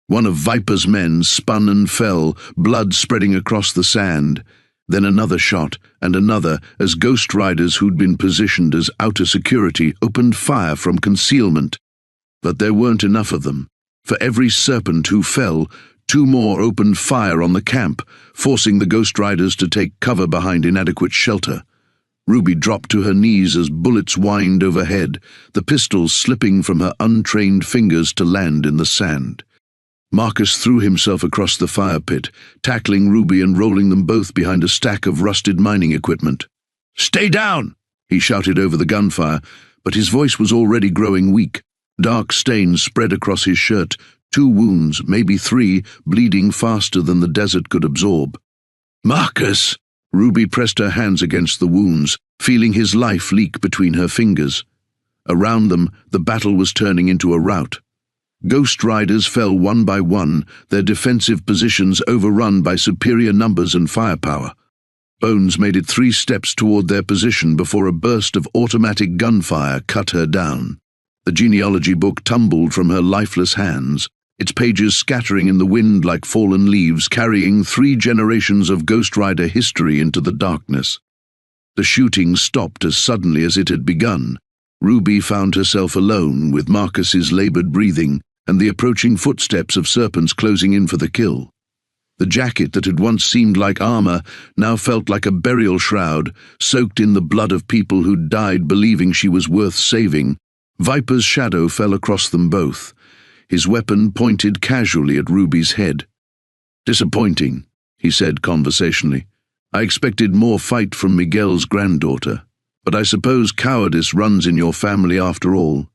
One of Viper's men spun and fell, blood spreading across the sand. Then another shot, and another, as Ghost Riders who'd been positioned as outer security opened fire from concealment. But there weren't enough of them. For every serpent who fell, 2 more opened fire on the camp, forcing the Ghost Riders to take cover behind inadequate shelter. Ruby dropped to her knees as bullets whined overhead, the pistols slipping from her untrained fingers to land in the sand. Marcus threw himself across the fire pit, tackling Ruby and rolling them both behind a stack of rusted mining equipment. "Stay down!" he shouted over the gunfire, but his voice was already growing weak. Dark stains spread across his shirt, 2 wounds, maybe 3, bleeding faster than the desert could absorb. "Marcus!" Ruby pressed her hands against the wounds, feeling his life leak between her fingers. Around them, the battle was turning into a rout. Ghost Riders fell one by one, their defensive positions overrun by superior numbers and firepower. Bones made it 3 steps toward their position before a burst of automatic gunfire cut her down. The genealogy book tumbled from her lifeless hands, its pages scattering in the wind like fallen leaves, carrying 3 generations of Ghost Rider history into the darkness. The shooting stopped as suddenly as it had begun. Ruby found herself alone, with Marcus's labored breathing and the approaching footsteps of serpents closing in for the kill. The jacket that had once seemed like armor now felt like a burial shroud, soaked in the blood of people who'd died believing she was worth saving. Viper's shadow fell across them both, his weapon pointed casually at Ruby's head. "Disappointing," he said conversationally. "I expected more fight from Miguel's granddaughter, but I suppose cowardice runs in your family after all."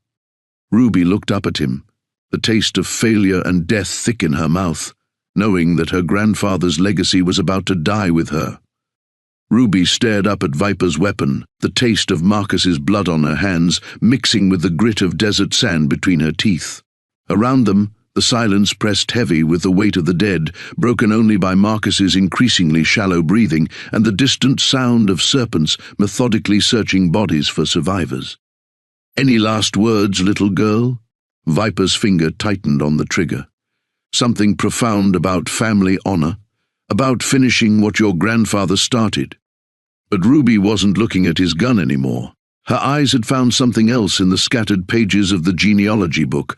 Ruby looked up at him, the taste of failure and death thick in her mouth, knowing that her grandfather's legacy was about to die with her. Ruby stared up at Viper's weapon, the taste of Marcus's blood on her hands mixing with the grit of desert sand between her teeth. Around them, the silence pressed heavy with the weight of the dead, broken only by Marcus's increasingly shallow breathing and the distant sound of serpents methodically searching bodies for survivors. "Any last words, little girl?" Viper's finger tightened on the trigger. "Something profound about family honor, about finishing what your grandfather started." But Ruby wasn't looking at his gun anymore. Her eyes had found something else in the scattered pages of the genealogy book,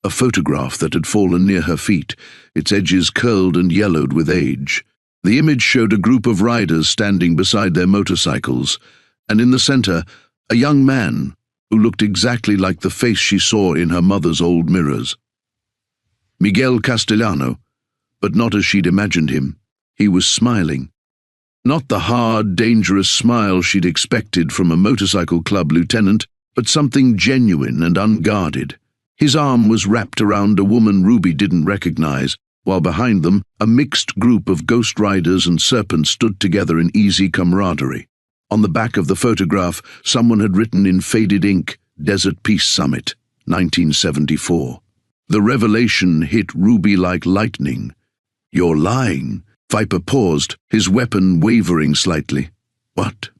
a photograph that had fallen near her feet, its edges curled and yellowed with age. The image showed a group of riders standing beside their motorcycles, and in the center, a young man who looked exactly like the face she saw in her mother's old mirrors. Miguel Castellano, but not as she'd imagined him. He was smiling. Not the hard, dangerous smile she'd expected from a motorcycle club lieutenant, but something genuine and unguarded. His arm was wrapped around a woman Ruby didn't recognize, while behind them, a mixed group of Ghost Riders and serpents stood together in easy camaraderie. On the back of the photograph, someone had written in faded ink, "Desert Peace Summit, 1974. The revelation hit Ruby like lightning. "You're lying." Viper paused, his weapon wavering slightly. "What?"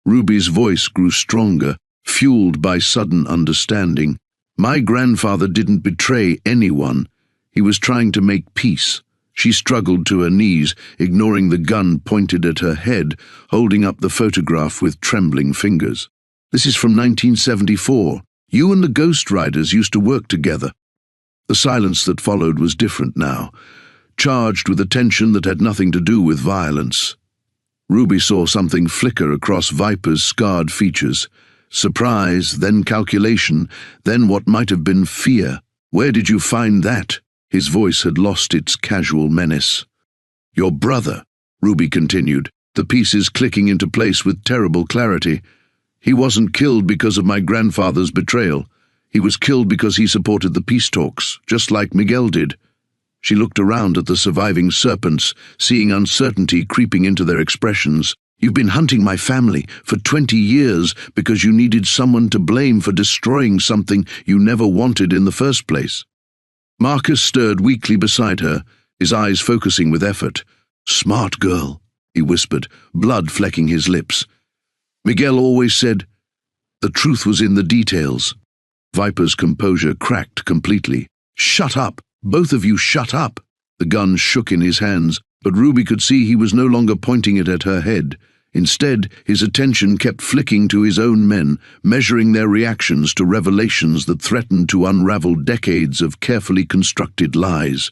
Ruby's voice grew stronger, fueled by sudden understanding. "My grandfather didn't betray anyone. He was trying to make peace." She struggled to her knees, ignoring the gun pointed at her head, holding up the photograph with trembling fingers. "This is from 1974. You and the Ghost Riders used to work together." The silence that followed was different now, charged with a tension that had nothing to do with violence. Ruby saw something flicker across Viper's scarred features. Surprise, then calculation, then what might have been fear. "Where did you find that?" His voice had lost its casual menace. "Your brother," Ruby continued, the pieces clicking into place with terrible clarity. "He wasn't killed because of my grandfather's betrayal. He was killed because he supported the peace talks, just like Miguel did." She looked around at the surviving serpents, seeing uncertainty creeping into their expressions. "You've been hunting my family for 20 years because you needed someone to blame for destroying something you never wanted in the first place." Marcus stirred weakly beside her, his eyes focusing with effort. "Smart girl," he whispered, blood flecking his lips. "Miguel always said the truth was in the details." Viper's composure cracked completely. "Shut up! Both of you shut up!" The gun shook in his hands, but Ruby could see he was no longer pointing it at her head. Instead, his attention kept flicking to his own men, measuring their reactions to revelations that threatened to unravel decades of carefully constructed lies.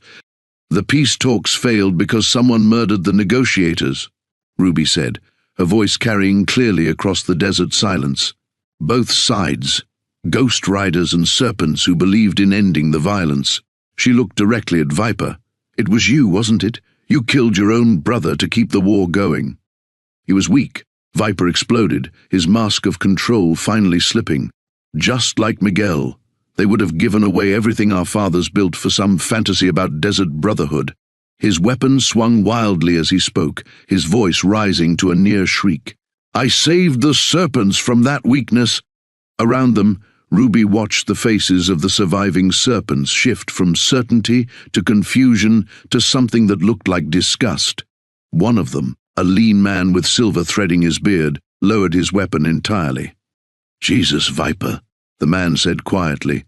"The peace talks failed because someone murdered the negotiators," Ruby said, her voice carrying clearly across the desert silence. "Both sides, Ghost Riders and serpents who believed in ending the violence." She looked directly at Viper. "It was you, wasn't it? You killed your own brother to keep the war going." He was weak. Viper exploded, his mask of control finally slipping. Just like Miguel, they would have given away everything our fathers built for some fantasy about desert brotherhood. His weapon swung wildly as he spoke, his voice rising to a near shriek. "I saved the serpents from that weakness." Around them, Ruby watched the faces of the surviving serpents shift from certainty to confusion to something that looked like disgust. One of them, a lean man with silver threading his beard, lowered his weapon entirely. "Jesus, Viper," the man said quietly.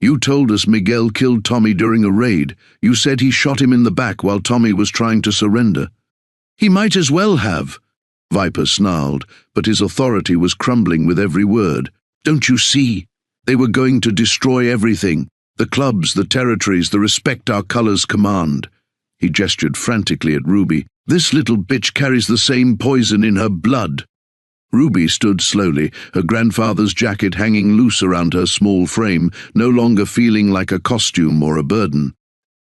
"You told us Miguel killed Tommy during a raid. You said he shot him in the back while Tommy was trying to surrender." "He might as well have," Viper snarled, but his authority was crumbling with every word. "Don't you see? They were going to destroy everything. The clubs, the territories, the respect our colors command." He gestured frantically at Ruby. "This little bitch carries the same poison in her blood." Ruby stood slowly, her grandfather's jacket hanging loose around her small frame, no longer feeling like a costume or a burden.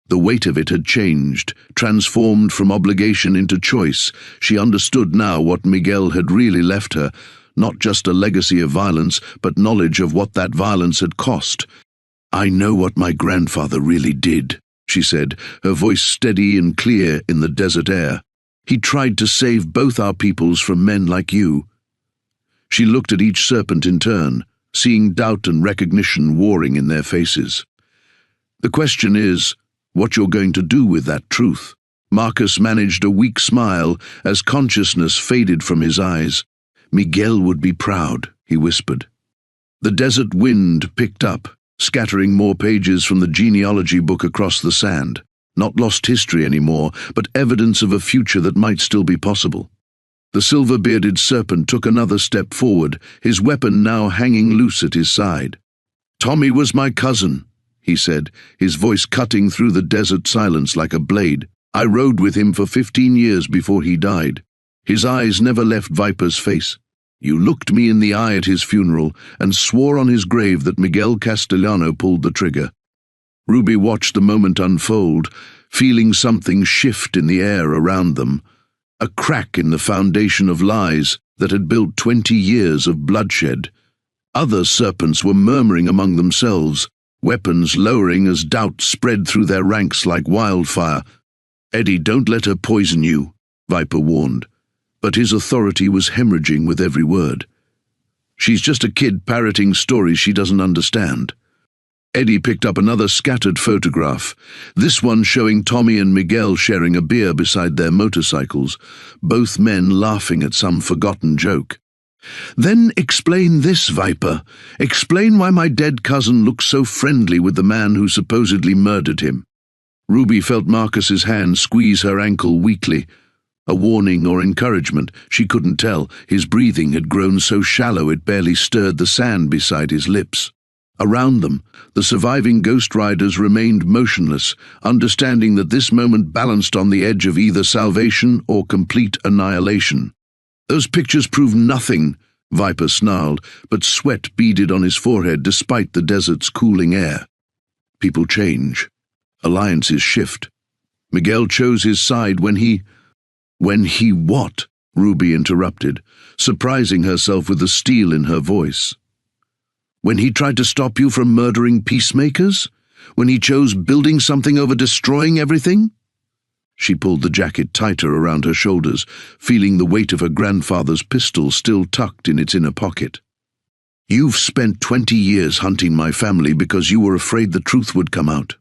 The weight of it had changed, transformed from obligation into choice. She understood now what Miguel had really left her, not just a legacy of violence, but knowledge of what that violence had cost. "I know what my grandfather really did," she said, her voice steady and clear in the desert air. "He tried to save both our peoples from men like you." She looked at each serpent in turn, seeing doubt and recognition warring in their faces. "The question is, what you're going to do with that truth." Marcus managed a weak smile as consciousness faded from his eyes. "Miguel would be proud," he whispered. The desert wind picked up, scattering more pages from the genealogy book across the sand. Not lost history anymore, but evidence of a future that might still be possible. The silver-bearded serpent took another step forward, his weapon now hanging loose at his side. "Tommy was my cousin," he said, his voice cutting through the desert silence like a blade. "I rode with him for 15 years before he died." His eyes never left Viper's face. "You looked me in the eye at his funeral and swore on his grave that Miguel Castellano pulled the trigger." Ruby watched the moment unfold, feeling something shift in the air around them. A crack in the foundation of lies that had built 20 years of bloodshed. Other serpents were murmuring among themselves, weapons lowering as doubt spread through their ranks like wildfire. "Eddie, don't let her poison you," Viper warned, but his authority was hemorrhaging with every word. "She's just a kid parroting stories she doesn't understand." Eddie picked up another scattered photograph, this one showing Tommy and Miguel sharing a beer beside their motorcycles, both men laughing at some forgotten joke. "Then explain this, Viper. Explain why my dead cousin looks so friendly with the man who supposedly murdered him." Ruby felt Marcus's hand squeeze her ankle weakly. A warning or encouragement, she couldn't tell. His breathing had grown so shallow it barely stirred the sand beside his lips. Around them, the surviving Ghost Riders remained motionless, understanding that this moment balanced on the edge of either salvation or complete annihilation. "Those pictures prove nothing," Viper snarled, but sweat beaded on his forehead despite the desert's cooling air. "People change. Alliances shift. Miguel chose his side when he what?" Ruby interrupted, surprising herself with the steel in her voice. "When he tried to stop you from murdering peacemakers? When he chose building something over destroying everything?" She pulled the jacket tighter around her shoulders, feeling the weight of her grandfather's pistol still tucked in its inner pocket. "You've spent 20 years hunting my family because you were afraid the truth would come out."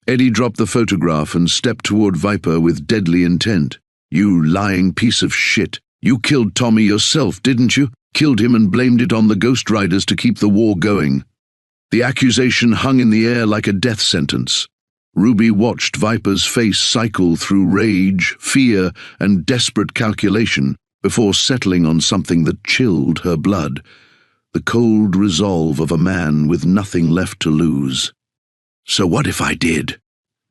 Eddie dropped the photograph and stepped toward Viper with deadly intent. "You lying piece of shit. You killed Tommy yourself, didn't you? Killed him and blamed it on the Ghost Riders to keep the war going." The accusation hung in the air like a death sentence. Ruby watched Viper's face cycle through rage, fear, and desperate calculation before settling on something that chilled her blood. The cold resolve of a man with nothing left to lose. "So what if I did?"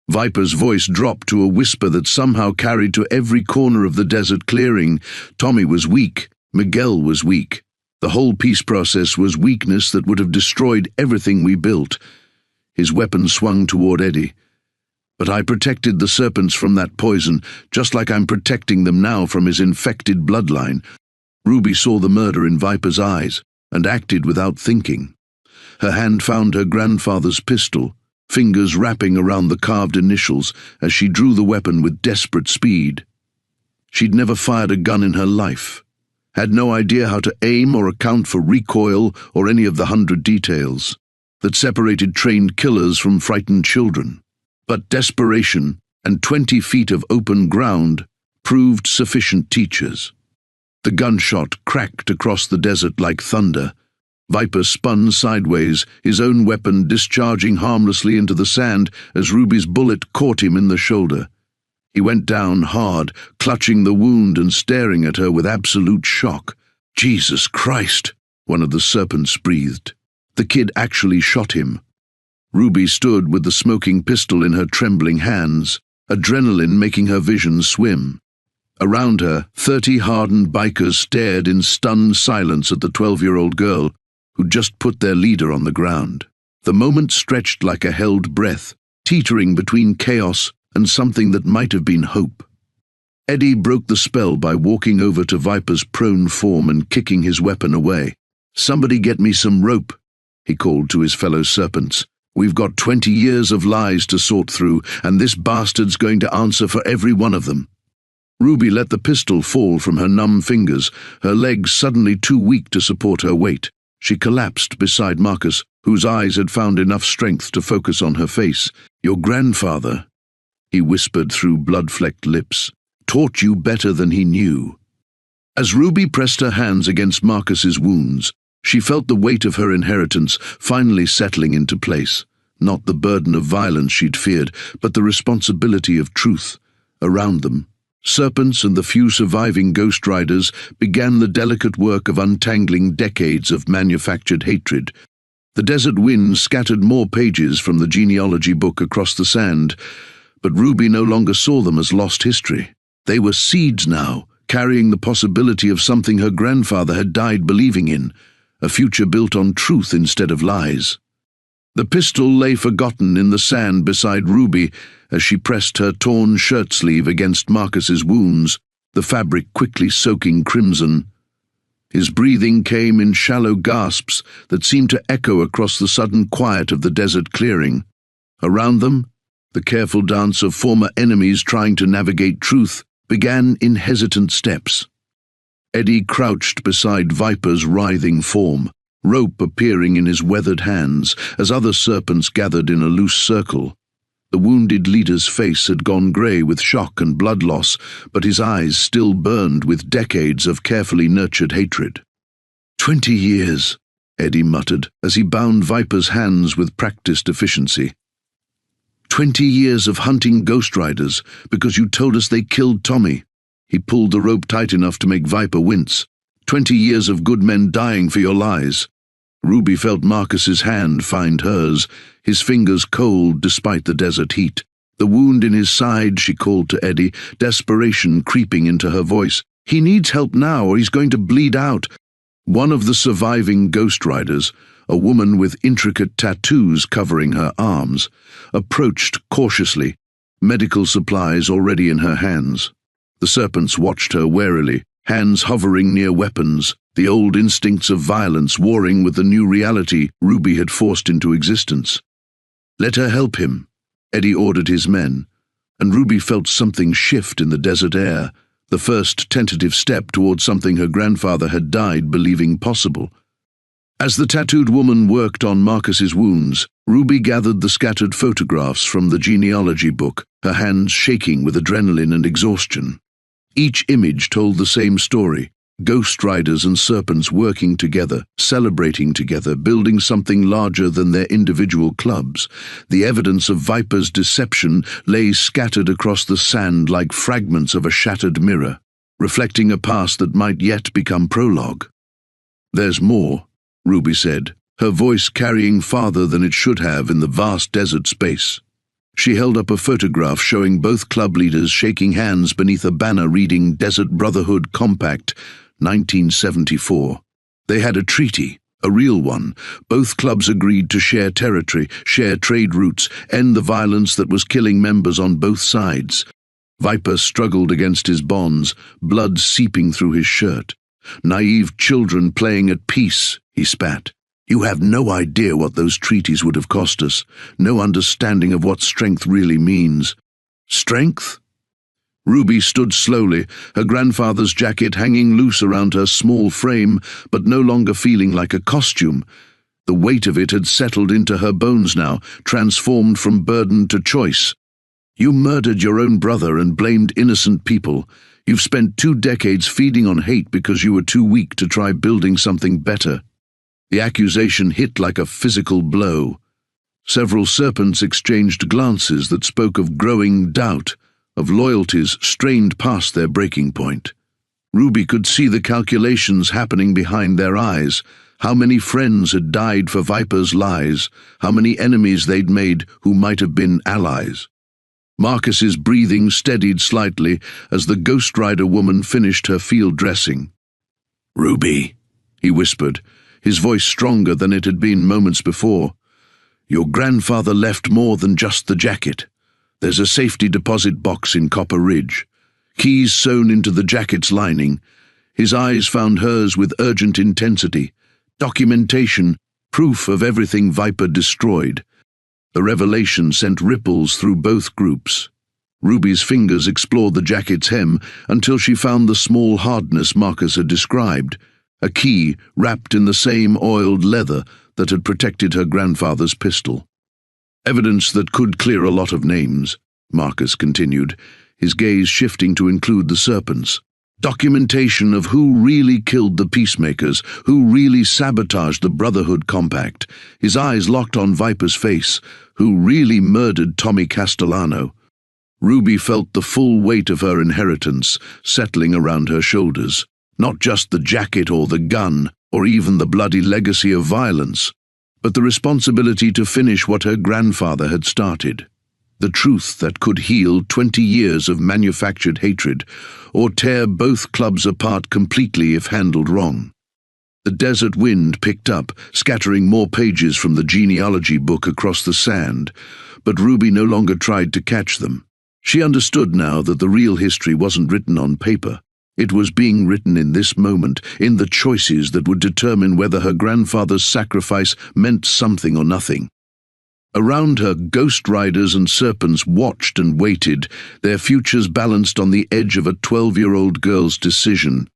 Viper's voice dropped to a whisper that somehow carried to every corner of the desert clearing. Tommy was weak. Miguel was weak. The whole peace process was weakness that would have destroyed everything we built. His weapon swung toward Eddie, But I protected the serpents from that poison, just like I'm protecting them now from his infected bloodline." Ruby saw the murder in Viper's eyes and acted without thinking. Her hand found her grandfather's pistol, fingers wrapping around the carved initials as she drew the weapon with desperate speed. She'd never fired a gun in her life, had no idea how to aim or account for recoil or any of the 100 details that separated trained killers from frightened children. But desperation and 20 feet of open ground proved sufficient teachers. The gunshot cracked across the desert like thunder. Viper spun sideways, his own weapon discharging harmlessly into the sand as Ruby's bullet caught him in the shoulder. He went down hard, clutching the wound and staring at her with absolute shock. "Jesus Christ," one of the serpents breathed. The kid actually shot him. Ruby stood with the smoking pistol in her trembling hands, adrenaline making her vision swim. Around her, 30 hardened bikers stared in stunned silence at the 12-year-old girl who'd just put their leader on the ground. The moment stretched like a held breath, teetering between chaos and something that might have been hope. Eddie broke the spell by walking over to Viper's prone form and kicking his weapon away. "Somebody get me some rope," he called to his fellow serpents. "We've got 20 years of lies to sort through, and this bastard's going to answer for every one of them." Ruby let the pistol fall from her numb fingers, her legs suddenly too weak to support her weight. She collapsed beside Marcus, whose eyes had found enough strength to focus on her face. "Your grandfather," he whispered through blood-flecked lips, "taught you better than he knew." As Ruby pressed her hands against Marcus's wounds, she felt the weight of her inheritance finally settling into place. Not the burden of violence she'd feared, but the responsibility of truth. Around them, serpents and the few surviving Ghost Riders began the delicate work of untangling decades of manufactured hatred. The desert wind scattered more pages from the genealogy book across the sand, but Ruby no longer saw them as lost history. They were seeds now, carrying the possibility of something her grandfather had died believing in, a future built on truth instead of lies. The pistol lay forgotten in the sand beside Ruby as she pressed her torn shirt sleeve against Marcus's wounds, the fabric quickly soaking crimson. His breathing came in shallow gasps that seemed to echo across the sudden quiet of the desert clearing. Around them, the careful dance of former enemies trying to navigate truth began in hesitant steps. Eddie crouched beside Viper's writhing form, rope appearing in his weathered hands as other serpents gathered in a loose circle. The wounded leader's face had gone grey with shock and blood loss, but his eyes still burned with decades of carefully nurtured hatred. 20 years, Eddie muttered as he bound Viper's hands with practiced efficiency. 20 years of hunting Ghost Riders because you told us they killed Tommy. He pulled the rope tight enough to make Viper wince. 20 years of good men dying for your lies. Ruby felt Marcus's hand find hers, his fingers cold despite the desert heat. The wound in his side, she called to Eddie, desperation creeping into her voice. "He needs help now or he's going to bleed out." One of the surviving Ghost Riders, a woman with intricate tattoos covering her arms, approached cautiously, medical supplies already in her hands. The serpents watched her warily, hands hovering near weapons, the old instincts of violence warring with the new reality Ruby had forced into existence. "Let her help him," Eddie ordered his men, and Ruby felt something shift in the desert air, the first tentative step toward something her grandfather had died believing possible. As the tattooed woman worked on Marcus's wounds, Ruby gathered the scattered photographs from the genealogy book, her hands shaking with adrenaline and exhaustion. Each image told the same story: Ghost Riders and serpents working together, celebrating together, building something larger than their individual clubs. The evidence of Viper's deception lay scattered across the sand like fragments of a shattered mirror, reflecting a past that might yet become prologue. "There's more," Ruby said, her voice carrying farther than it should have in the vast desert space. She held up a photograph showing both club leaders shaking hands beneath a banner reading Desert Brotherhood Compact, 1974. They had a treaty, A real one. Both clubs agreed to share territory, share trade routes, end the violence that was killing members on both sides. Viper struggled against his bonds, blood seeping through his shirt. Naive children playing at peace, he spat. You have no idea what those treaties would have cost us, no understanding of what strength really means. Strength? Ruby stood slowly, her grandfather's jacket hanging loose around her small frame, but no longer feeling like a costume. The weight of it had settled into her bones now, transformed from burden to choice. You murdered your own brother and blamed innocent people. You've spent 2 decades feeding on hate because you were too weak to try building something better. The accusation hit like a physical blow. Several serpents exchanged glances that spoke of growing doubt, of loyalties strained past their breaking point. Ruby could see the calculations happening behind their eyes. How many friends had died for Viper's lies, how many enemies they'd made who might have been allies. Marcus's breathing steadied slightly as the Ghost Rider woman finished her field dressing. "Ruby," he whispered, his voice stronger than it had been moments before. "Your grandfather left more than just the jacket. There's a safety deposit box in Copper Ridge. Keys sewn into the jacket's lining." His eyes found hers with urgent intensity. Documentation, proof of everything Viper destroyed. The revelation sent ripples through both groups. Ruby's fingers explored the jacket's hem until she found the small hardness Marcus had described, a key wrapped in the same oiled leather that had protected her grandfather's pistol. "Evidence that could clear a lot of names," Marcus continued, his gaze shifting to include the serpents. "Documentation of who really killed the peacemakers, who really sabotaged the Brotherhood compact." His eyes locked on Viper's face. "Who really murdered Tommy Castellano." Ruby felt the full weight of her inheritance settling around her shoulders. Not just the jacket or the gun, or even the bloody legacy of violence, but the responsibility to finish what her grandfather had started. The truth that could heal 20 years of manufactured hatred, or tear both clubs apart completely if handled wrong. The desert wind picked up, scattering more pages from the genealogy book across the sand, but Ruby no longer tried to catch them. She understood now that the real history wasn't written on paper. It was being written in this moment, in the choices that would determine whether her grandfather's sacrifice meant something or nothing. Around her, Ghost Riders and serpents watched and waited, their futures balanced on the edge of a 12-year-old girl's decision.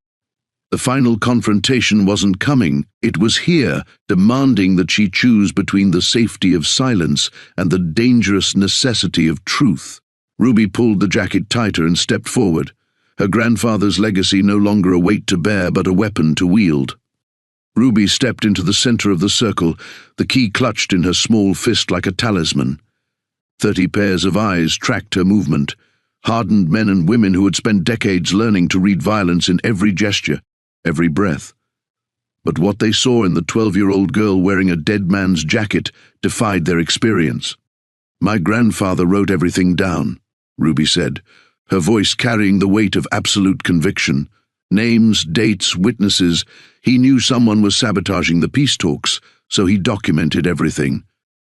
The final confrontation wasn't coming, it was here, demanding that she choose between the safety of silence and the dangerous necessity of truth. Ruby pulled the jacket tighter and stepped forward. Her grandfather's legacy no longer a weight to bear, but a weapon to wield. Ruby stepped into the center of the circle, the key clutched in her small fist like a talisman. 30 pairs of eyes tracked her movement, hardened men and women who had spent decades learning to read violence in every gesture, every breath. But what they saw in the 12-year-old girl wearing a dead man's jacket defied their experience. "My grandfather wrote everything down," Ruby said, her voice carrying the weight of absolute conviction. Names, dates, witnesses. He knew someone was sabotaging the peace talks, so he documented everything.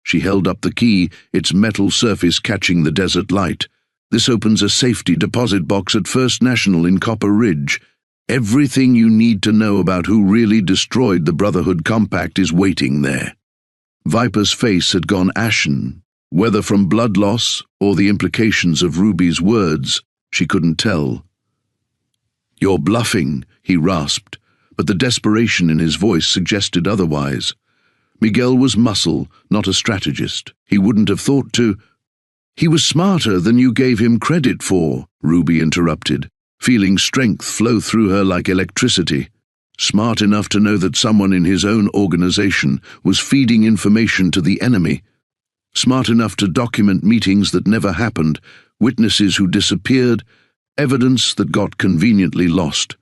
She held up the key, its metal surface catching the desert light. "This opens a safety deposit box at First National in Copper Ridge. Everything you need to know about who really destroyed the Brotherhood compact is waiting there." Viper's face had gone ashen. Whether from blood loss or the implications of Ruby's words, she couldn't tell. "You're bluffing," he rasped, but the desperation in his voice suggested otherwise. Miguel was muscle, not a strategist. He wouldn't have thought to— "He was smarter than you gave him credit for," Ruby interrupted, feeling strength flow through her like electricity. Smart enough to know that someone in his own organization was feeding information to the enemy. Smart enough to document meetings that never happened, witnesses who disappeared, evidence that got conveniently lost.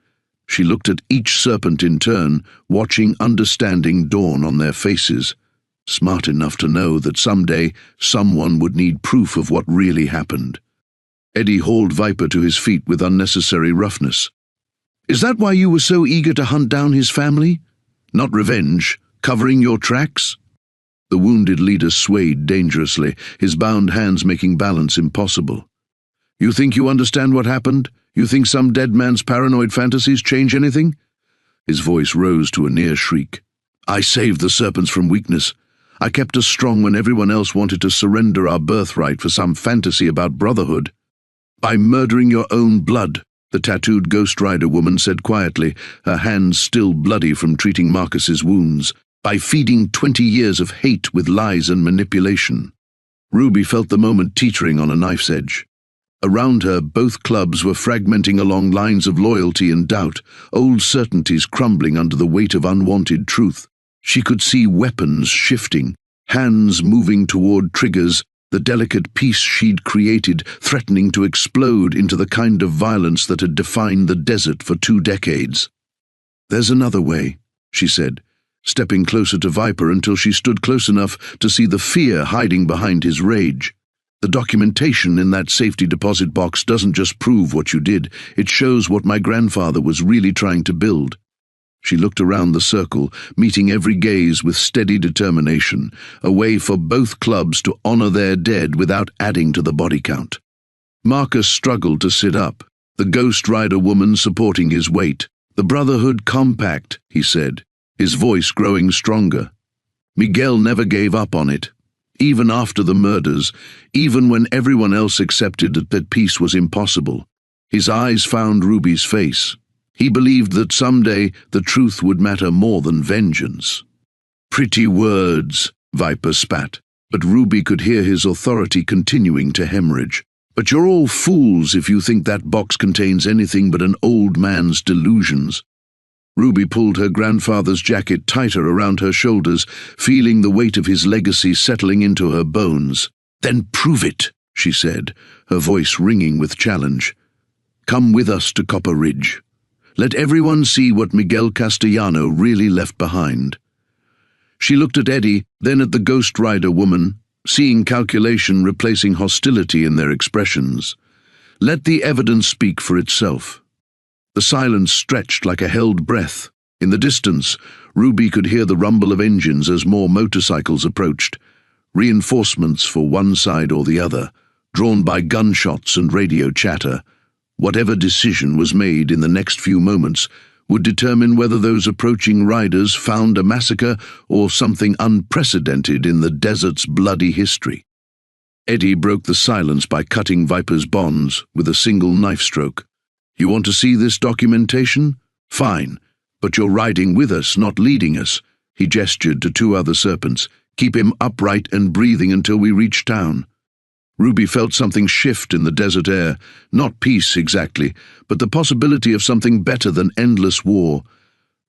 She looked at each serpent in turn, watching understanding dawn on their faces. Smart enough to know that someday someone would need proof of what really happened. Eddie hauled Viper to his feet with unnecessary roughness. "Is that why you were so eager to hunt down his family?" "Not revenge," Covering your tracks?" The wounded leader swayed dangerously, his bound hands making balance impossible. "You think you understand what happened? You think some dead man's paranoid fantasies change anything?" His voice rose to a near shriek. "I saved the serpents from weakness. I kept us strong when everyone else wanted to surrender our birthright for some fantasy about brotherhood. By murdering your own blood," the tattooed Ghost Rider woman said quietly, her hands still bloody from treating Marcus's wounds. "By feeding 20 years of hate with lies and manipulation." Ruby felt the moment teetering on a knife's edge. Around her, both clubs were fragmenting along lines of loyalty and doubt, old certainties crumbling under the weight of unwanted truth. She could see weapons shifting, hands moving toward triggers, the delicate peace she'd created threatening to explode into the kind of violence that had defined the desert for 2 decades. "There's another way," she said, stepping closer to Viper until she stood close enough to see the fear hiding behind his rage. "The documentation in that safety deposit box doesn't just prove what you did, it shows what my grandfather was really trying to build." She looked around the circle, meeting every gaze with steady determination, a way for both clubs to honor their dead without adding to the body count. Marcus struggled to sit up, the Ghost Rider woman supporting his weight. "The Brotherhood compact," he said, his voice growing stronger. "Miguel never gave up on it. Even after the murders, even when everyone else accepted that peace was impossible." His eyes found Ruby's face. He believed that someday the truth would matter more than vengeance. "Pretty words," Viper spat, but Ruby could hear his authority continuing to hemorrhage. "But you're all fools if you think that box contains anything but an old man's delusions." Ruby pulled her grandfather's jacket tighter around her shoulders, feeling the weight of his legacy settling into her bones. "Then prove it," she said, her voice ringing with challenge. "Come with us to Copper Ridge. Let everyone see what Miguel Castellano really left behind." She looked at Eddie, then at the Ghost Rider woman, seeing calculation replacing hostility in their expressions. Let the evidence speak for itself. The silence stretched like a held breath. In the distance, Ruby could hear the rumble of engines as more motorcycles approached, reinforcements for one side or the other, drawn by gunshots and radio chatter. Whatever decision was made in the next few moments would determine whether those approaching riders found a massacre or something unprecedented in the desert's bloody history. Eddie broke the silence by cutting Viper's bonds with a single knife stroke. "You want to see this documentation? Fine, but you're riding with us, not leading us." He gestured to 2 other serpents. "Keep him upright and breathing until we reach town." Ruby felt something shift in the desert air, not peace exactly, but the possibility of something better than endless war.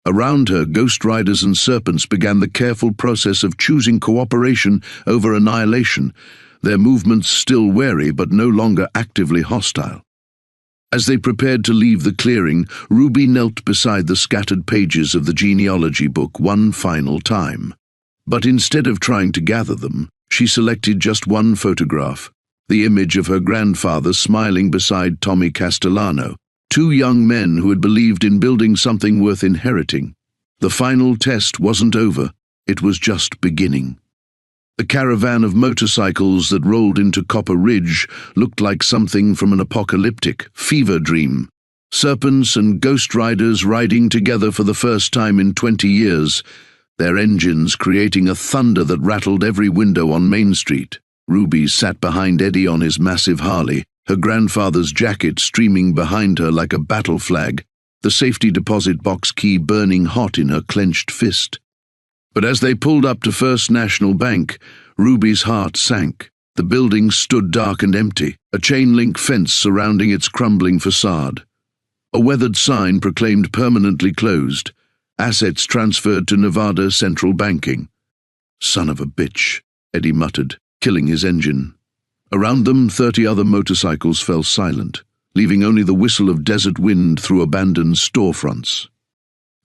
Around her, Ghost Riders and serpents began the careful process of choosing cooperation over annihilation, their movements still wary but no longer actively hostile. As they prepared to leave the clearing, Ruby knelt beside the scattered pages of the genealogy book one final time. But instead of trying to gather them, she selected just one photograph. The image of her grandfather smiling beside Tommy Castellano, 2 young men who had believed in building something worth inheriting. The final test wasn't over, it was just beginning. The caravan of motorcycles that rolled into Copper Ridge looked like something from an apocalyptic fever dream. Serpents and Ghost Riders riding together for the first time in 20 years, their engines creating a thunder that rattled every window on Main Street. Ruby sat behind Eddie on his massive Harley, her grandfather's jacket streaming behind her like a battle flag, the safety deposit box key burning hot in her clenched fist. But as they pulled up to First National Bank, Ruby's heart sank. The building stood dark and empty, a chain-link fence surrounding its crumbling facade. A weathered sign proclaimed permanently closed, assets transferred to Nevada Central Banking. "Son of a bitch," Eddie muttered, killing his engine. Around them, 30 other motorcycles fell silent, leaving only the whistle of desert wind through abandoned storefronts.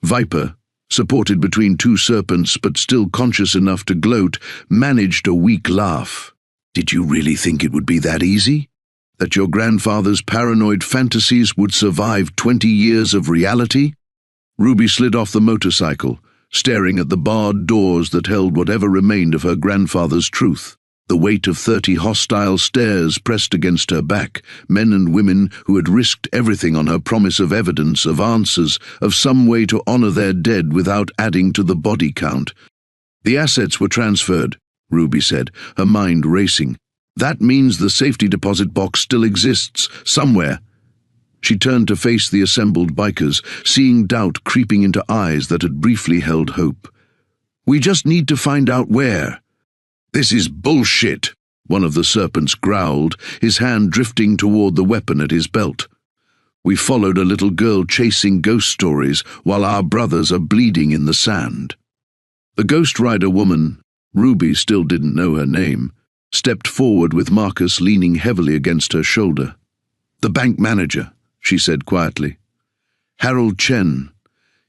Viper, supported between 2 serpents but still conscious enough to gloat, managed a weak laugh. "Did you really think it would be that easy? That your grandfather's paranoid fantasies would survive 20 years of reality?" Ruby slid off the motorcycle, staring at the barred doors that held whatever remained of her grandfather's truth. The weight of 30 hostile stares pressed against her back, men and women who had risked everything on her promise of evidence, of answers, of some way to honor their dead without adding to the body count. "The assets were transferred," Ruby said, her mind racing. "That means the safety deposit box still exists, somewhere." She turned to face the assembled bikers, seeing doubt creeping into eyes that had briefly held hope. "We just need to find out where." "This is bullshit," one of the serpents growled, his hand drifting toward the weapon at his belt. "We followed a little girl chasing ghost stories while our brothers are bleeding in the sand." The Ghost Rider woman, Ruby still didn't know her name, stepped forward with Marcus leaning heavily against her shoulder. "The bank manager," she said quietly. "Harold Chen.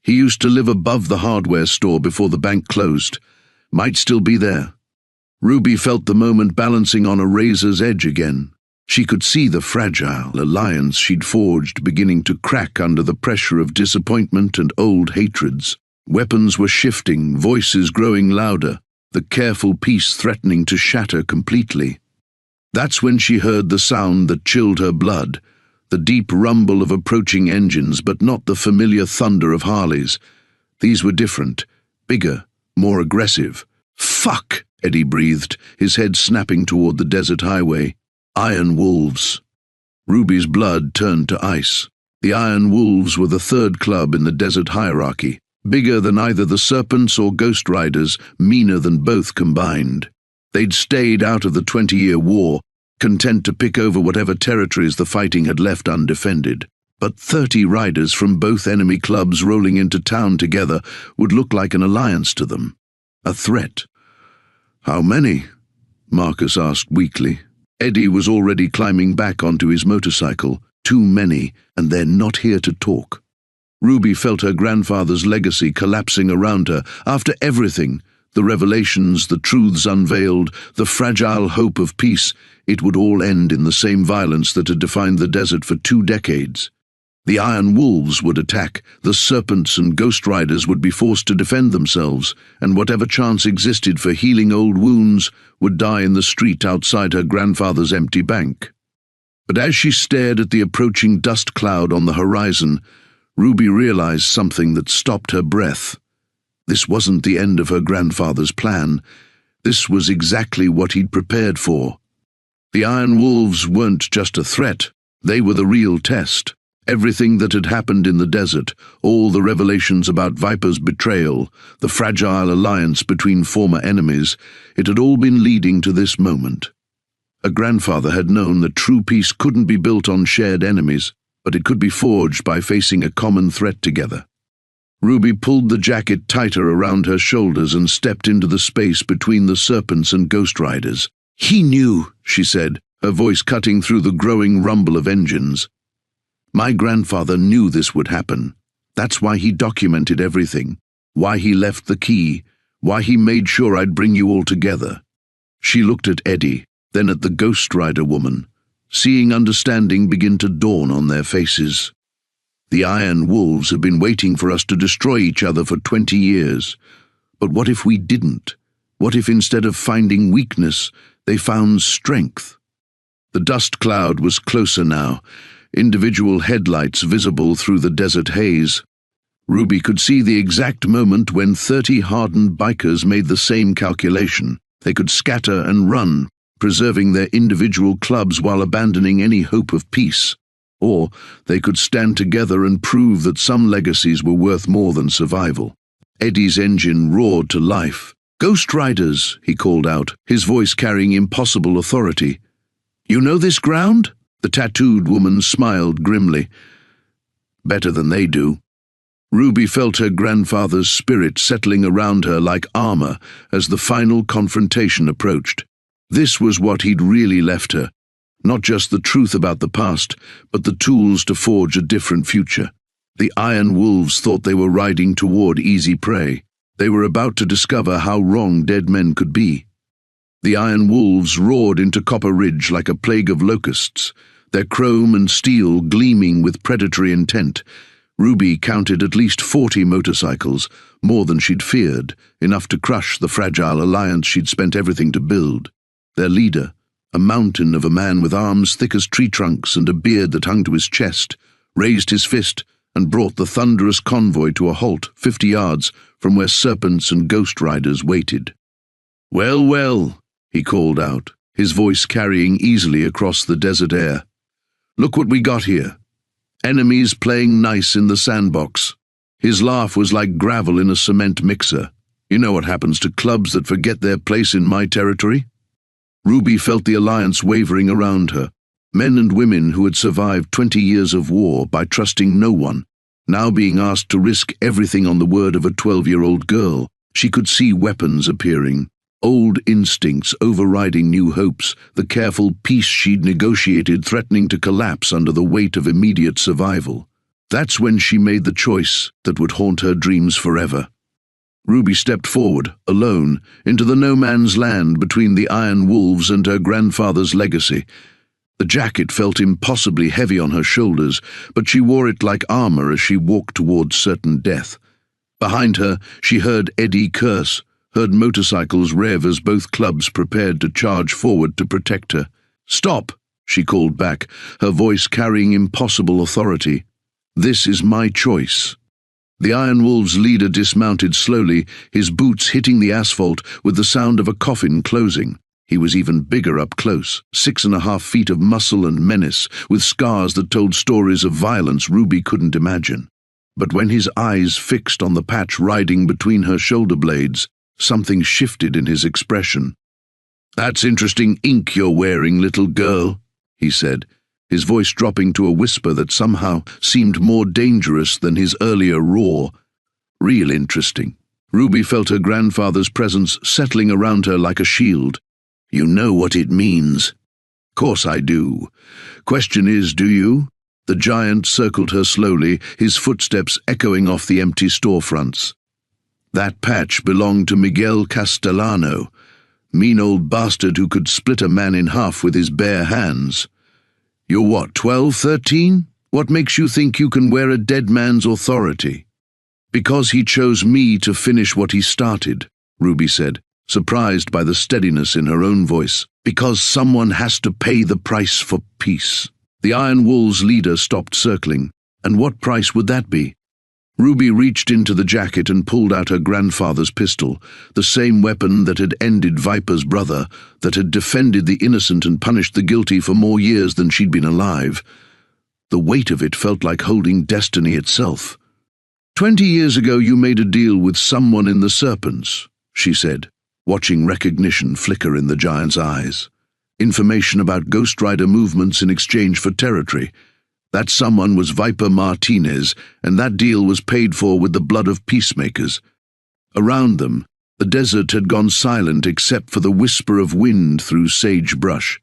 He used to live above the hardware store before the bank closed. Might still be there." Ruby felt the moment balancing on a razor's edge again. She could see the fragile alliance she'd forged beginning to crack under the pressure of disappointment and old hatreds. Weapons were shifting, voices growing louder, the careful peace threatening to shatter completely. That's when she heard the sound that chilled her blood, the deep rumble of approaching engines, but not the familiar thunder of Harleys. These were different, bigger, more aggressive. "Fuck!" Eddie breathed, his head snapping toward the desert highway. Iron Wolves. Ruby's blood turned to ice. The Iron Wolves were the third club in the desert hierarchy, bigger than either the Serpents or Ghost Riders, meaner than both combined. They'd stayed out of the 20-year war, content to pick over whatever territories the fighting had left undefended. But 30 riders from both enemy clubs rolling into town together would look like an alliance to them. A threat. "How many?" Marcus asked weakly. Eddie was already climbing back onto his motorcycle. "Too many, and they're not here to talk." Ruby felt her grandfather's legacy collapsing around her. After everything, the revelations, the truths unveiled, the fragile hope of peace, it would all end in the same violence that had defined the desert for 2 decades. The Iron Wolves would attack, the Serpents and Ghost Riders would be forced to defend themselves, and whatever chance existed for healing old wounds would die in the street outside her grandfather's empty bank. But as she stared at the approaching dust cloud on the horizon, Ruby realized something that stopped her breath. This wasn't the end of her grandfather's plan. This was exactly what he'd prepared for. The Iron Wolves weren't just a threat, they were the real test. Everything that had happened in the desert, all the revelations about Viper's betrayal, the fragile alliance between former enemies, it had all been leading to this moment. Her grandfather had known that true peace couldn't be built on shared enemies, but it could be forged by facing a common threat together. Ruby pulled the jacket tighter around her shoulders and stepped into the space between the Serpents and Ghost Riders. "He knew," she said, her voice cutting through the growing rumble of engines. "My grandfather knew this would happen. That's why he documented everything, why he left the key, why he made sure I'd bring you all together." She looked at Eddie, then at the Ghost Rider woman, seeing understanding begin to dawn on their faces. "The Iron Wolves have been waiting for us to destroy each other for 20 years. But what if we didn't? What if instead of finding weakness, they found strength?" The dust cloud was closer now, individual headlights visible through the desert haze. Ruby could see the exact moment when 30 hardened bikers made the same calculation. They could scatter and run, preserving their individual clubs while abandoning any hope of peace. Or they could stand together and prove that some legacies were worth more than survival. Eddie's engine roared to life. "Ghost Riders," he called out, his voice carrying impossible authority. "You know this ground?" The tattooed woman smiled grimly. "Better than they do." Ruby felt her grandfather's spirit settling around her like armor as the final confrontation approached. This was what he'd really left her. Not just the truth about the past, but the tools to forge a different future. The Iron Wolves thought they were riding toward easy prey. They were about to discover how wrong dead men could be. The Iron Wolves roared into Copper Ridge like a plague of locusts, their chrome and steel gleaming with predatory intent. Ruby counted at least 40 motorcycles, more than she'd feared, enough to crush the fragile alliance she'd spent everything to build. Their leader, a mountain of a man with arms thick as tree trunks and a beard that hung to his chest, raised his fist and brought the thunderous convoy to a halt 50 yards from where serpents and ghost riders waited. "Well, well," he called out, his voice carrying easily across the desert air. "Look what we got here. Enemies playing nice in the sandbox." His laugh was like gravel in a cement mixer. "You know what happens to clubs that forget their place in my territory?" Ruby felt the alliance wavering around her. Men and women who had survived 20 years of war by trusting no one, now being asked to risk everything on the word of a 12-year-old girl. She could see weapons appearing, old instincts overriding new hopes, the careful peace she'd negotiated threatening to collapse under the weight of immediate survival. That's when she made the choice that would haunt her dreams forever. Ruby stepped forward, alone, into the no-man's land between the Iron Wolves and her grandfather's legacy. The jacket felt impossibly heavy on her shoulders, but she wore it like armor as she walked towards certain death. Behind her, she heard Eddie curse, heard motorcycles rev as both clubs prepared to charge forward to protect her. "Stop!" she called back, her voice carrying impossible authority. "This is my choice." The Iron Wolves' leader dismounted slowly, his boots hitting the asphalt with the sound of a coffin closing. He was even bigger up close, 6.5 feet of muscle and menace, with scars that told stories of violence Ruby couldn't imagine. But when his eyes fixed on the patch riding between her shoulder blades, something shifted in his expression. "That's interesting ink you're wearing, little girl," he said, his voice dropping to a whisper that somehow seemed more dangerous than his earlier roar. "Real interesting." Ruby felt her grandfather's presence settling around her like a shield. "You know what it means." "Course I do. Question is, do you?" The giant circled her slowly, his footsteps echoing off the empty storefronts. "That patch belonged to Miguel Castellano, mean old bastard who could split a man in half with his bare hands. You're what, 12, 13? What makes you think you can wear a dead man's authority?" "Because he chose me to finish what he started," Ruby said, surprised by the steadiness in her own voice. "Because someone has to pay the price for peace." The Iron Wolves' leader stopped circling. And what price would that be? Ruby reached into the jacket and pulled out her grandfather's pistol, the same weapon that had ended Viper's brother, that had defended the innocent and punished the guilty for more years than she'd been alive. The weight of it felt like holding destiny itself. 20 years ago you made a deal with someone in the Serpents," she said, watching recognition flicker in the giant's eyes. "Information about Ghost Rider movements in exchange for territory. That someone was Viper Martinez, and that deal was paid for with the blood of peacemakers. Around them, the desert had gone silent except for the whisper of wind through sagebrush.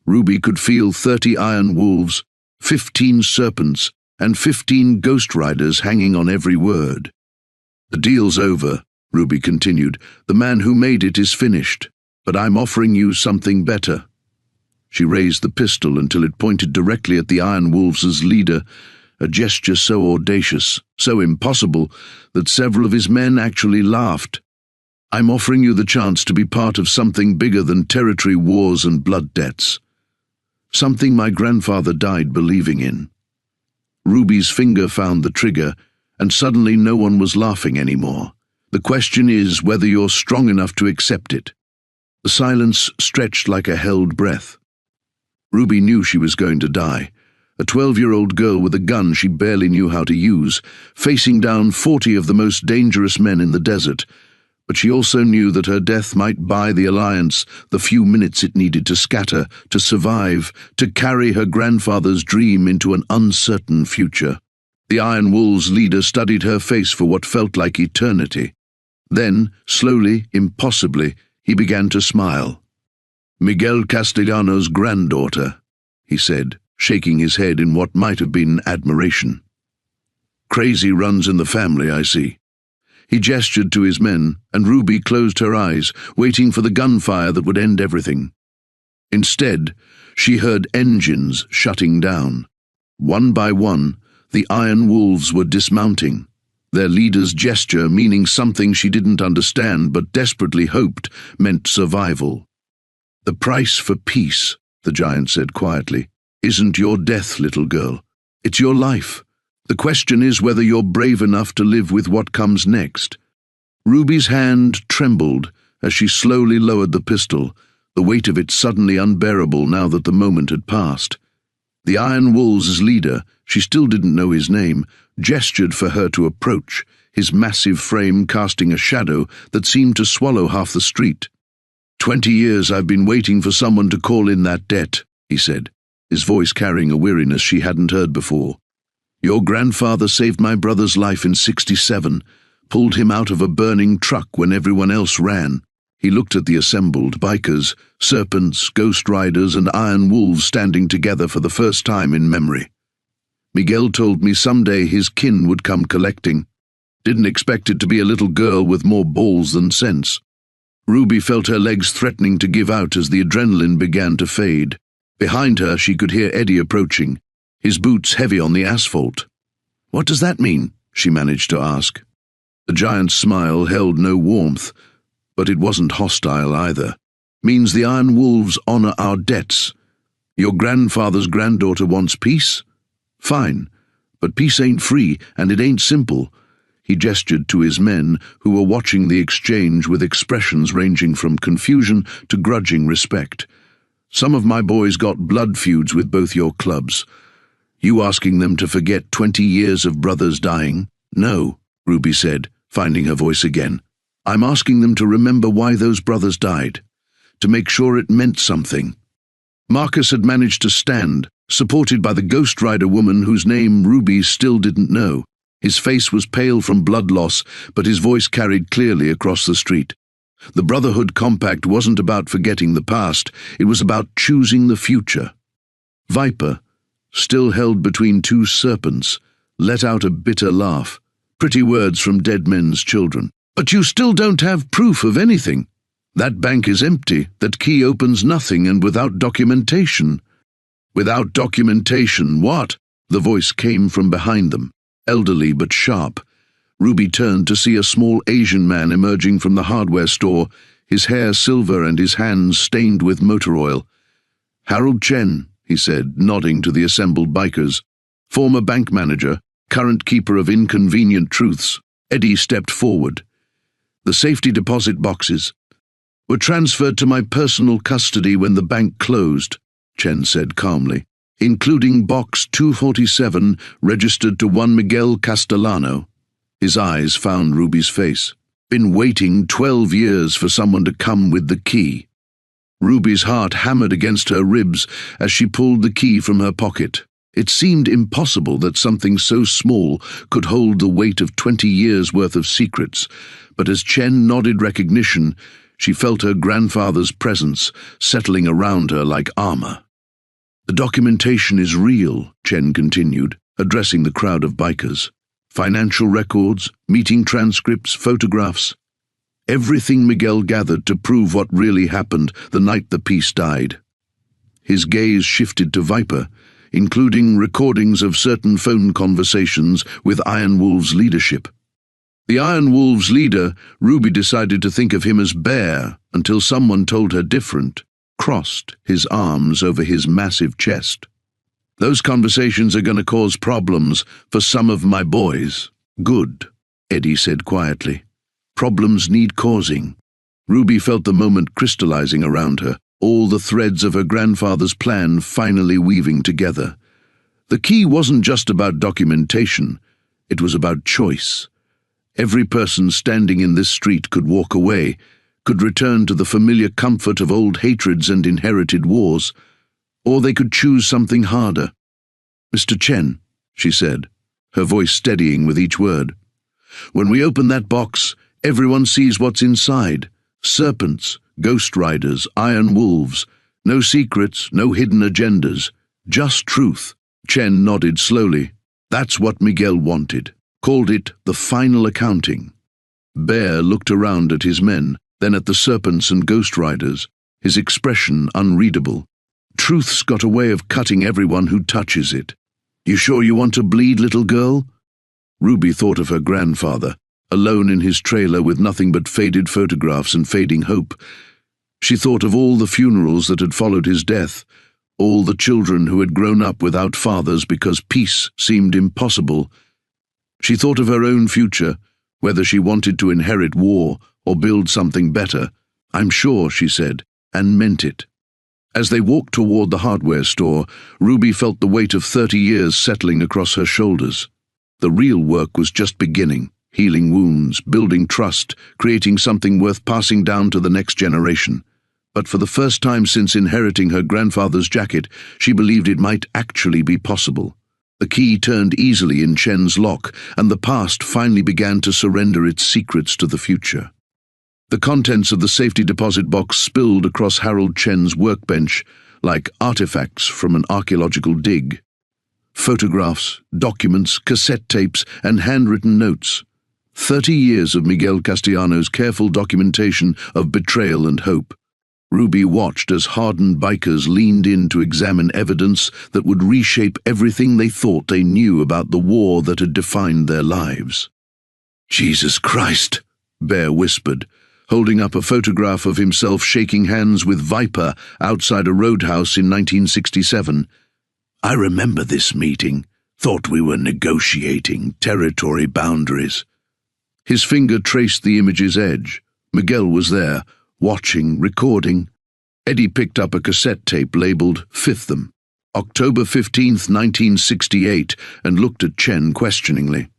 Ruby could feel 30 Iron Wolves, 15 Serpents, and 15 Ghost Riders hanging on every word. "The deal's over," Ruby continued. "The man who made it is finished, but I'm offering you something better." She raised the pistol until it pointed directly at the Iron Wolves' leader, a gesture so audacious, so impossible, that several of his men actually laughed. "I'm offering you the chance to be part of something bigger than territory wars and blood debts. Something my grandfather died believing in." Ruby's finger found the trigger, and suddenly no one was laughing anymore. "The question is whether you're strong enough to accept it." The silence stretched like a held breath. Ruby knew she was going to die. A 12-year-old girl with a gun she barely knew how to use, facing down 40 of the most dangerous men in the desert. But she also knew that her death might buy the Alliance the few minutes it needed to scatter, to survive, to carry her grandfather's dream into an uncertain future. The Iron Wolves' leader studied her face for what felt like eternity. Then, slowly, impossibly, he began to smile. "Miguel Castellano's granddaughter," he said, shaking his head in what might have been admiration. "Crazy runs in the family, I see." He gestured to his men, and Ruby closed her eyes, waiting for the gunfire that would end everything. Instead, she heard engines shutting down. One by one, The iron wolves were dismounting, their leader's gesture meaning something she didn't understand but desperately hoped meant survival. "The price for peace," the giant said quietly, "isn't your death, little girl. It's your life. The question is whether you're brave enough to live with what comes next." Ruby's hand trembled as she slowly lowered the pistol, the weight of it suddenly unbearable now that the moment had passed. The Iron Wolves' leader, she still didn't know his name, gestured for her to approach, his massive frame casting a shadow that seemed to swallow half the street. 20 years I've been waiting for someone to call in that debt," he said, his voice carrying a weariness she hadn't heard before. "Your grandfather saved my brother's life in '67, pulled him out of a burning truck when everyone else ran." He looked at the assembled bikers, serpents, ghost riders, and iron wolves standing together for the first time in memory. "Miguel told me someday his kin would come collecting. Didn't expect it to be a little girl with more balls than sense." Ruby felt her legs threatening to give out as the adrenaline began to fade. Behind her she could hear Eddie approaching, his boots heavy on the asphalt. "What does that mean?" she managed to ask. The giant's smile held no warmth, but it wasn't hostile either. "Means the Iron Wolves honor our debts. Your grandfather's granddaughter wants peace? Fine, but peace ain't free, and it ain't simple." He gestured to his men, who were watching the exchange with expressions ranging from confusion to grudging respect. "Some of my boys got blood feuds with both your clubs. You asking them to forget 20 years of brothers dying? No," Ruby said, finding her voice again. "I'm asking them to remember why those brothers died, to make sure it meant something." Marcus had managed to stand, supported by the Ghost Rider woman whose name Ruby still didn't know. His face was pale from blood loss, but his voice carried clearly across the street. The Brotherhood compact wasn't about forgetting the past, it was about choosing the future. Viper, still held between two serpents, let out a bitter laugh. Pretty words from dead men's children. "But you still don't have proof of anything. That bank is empty, that key opens nothing, and without documentation." "Without documentation, what?" The voice came from behind them, elderly but sharp. Ruby turned to see a small Asian man emerging from the hardware store, his hair silver and his hands stained with motor oil. "Harold Chen," he said, nodding to the assembled bikers. "Former bank manager, current keeper of inconvenient truths." Eddie stepped forward. "The safety deposit boxes were transferred to my personal custody when the bank closed," Chen said calmly, "including box 247 registered to one Miguel Castellano." His eyes found Ruby's face. "Been waiting 12 years for someone to come with the key." Ruby's heart hammered against her ribs as she pulled the key from her pocket. It seemed impossible that something so small could hold the weight of 20 years' worth of secrets, but as Chen nodded recognition, she felt her grandfather's presence settling around her like armor. "The documentation is real," Chen continued, addressing the crowd of bikers. "Financial records, meeting transcripts, photographs. Everything Miguel gathered to prove what really happened the night the peace died." His gaze shifted to Viper, including recordings of certain phone conversations with Iron Wolves leadership. The Iron Wolves leader, Ruby decided to think of him as Bear until someone told her different, crossed his arms over his massive chest. "Those conversations are going to cause problems for some of my boys." "Good," Eddie said quietly. "Problems need causing." Ruby felt the moment crystallizing around her, all the threads of her grandfather's plan finally weaving together. The key wasn't just about documentation, it was about choice. Every person standing in this street could walk away, could return to the familiar comfort of old hatreds and inherited wars, or they could choose something harder. "Mr. Chen," she said, her voice steadying with each word, "when we open that box, everyone sees what's inside. Serpents, ghost riders, iron wolves. No secrets, no hidden agendas. Just truth." Chen nodded slowly. "That's what Miguel wanted. Called it the final accounting." Bear looked around at his men, then at the serpents and ghost riders, his expression unreadable. "Truth's got a way of cutting everyone who touches it. You sure you want to bleed, little girl? Ruby thought of her grandfather, alone in his trailer with nothing but faded photographs and fading hope. She thought of all the funerals that had followed his death, all the children who had grown up without fathers because peace seemed impossible. She thought of her own future, whether she wanted to inherit war or build something better. I'm sure, she said, and meant it. As they walked toward the hardware store, Ruby felt the weight of 30 years settling across her shoulders. The real work was just beginning, healing wounds, building trust, creating something worth passing down to the next generation. But for the first time since inheriting her grandfather's jacket, she believed it might actually be possible. The key turned easily in Chen's lock, and the past finally began to surrender its secrets to the future. The contents of the safety deposit box spilled across Harold Chen's workbench like artifacts from an archaeological dig. Photographs, documents, cassette tapes, and handwritten notes. 30 years of Miguel Castellano's careful documentation of betrayal and hope. Ruby watched as hardened bikers leaned in to examine evidence that would reshape everything they thought they knew about the war that had defined their lives. Jesus Christ, Bear whispered, holding up a photograph of himself shaking hands with Viper outside a roadhouse in 1967. I remember this meeting. Thought we were negotiating territory boundaries. His finger traced the image's edge. Miguel was there, watching, recording. Eddie picked up a cassette tape labeled Fifth Them, October 15th, 1968, and looked at Chen questioningly.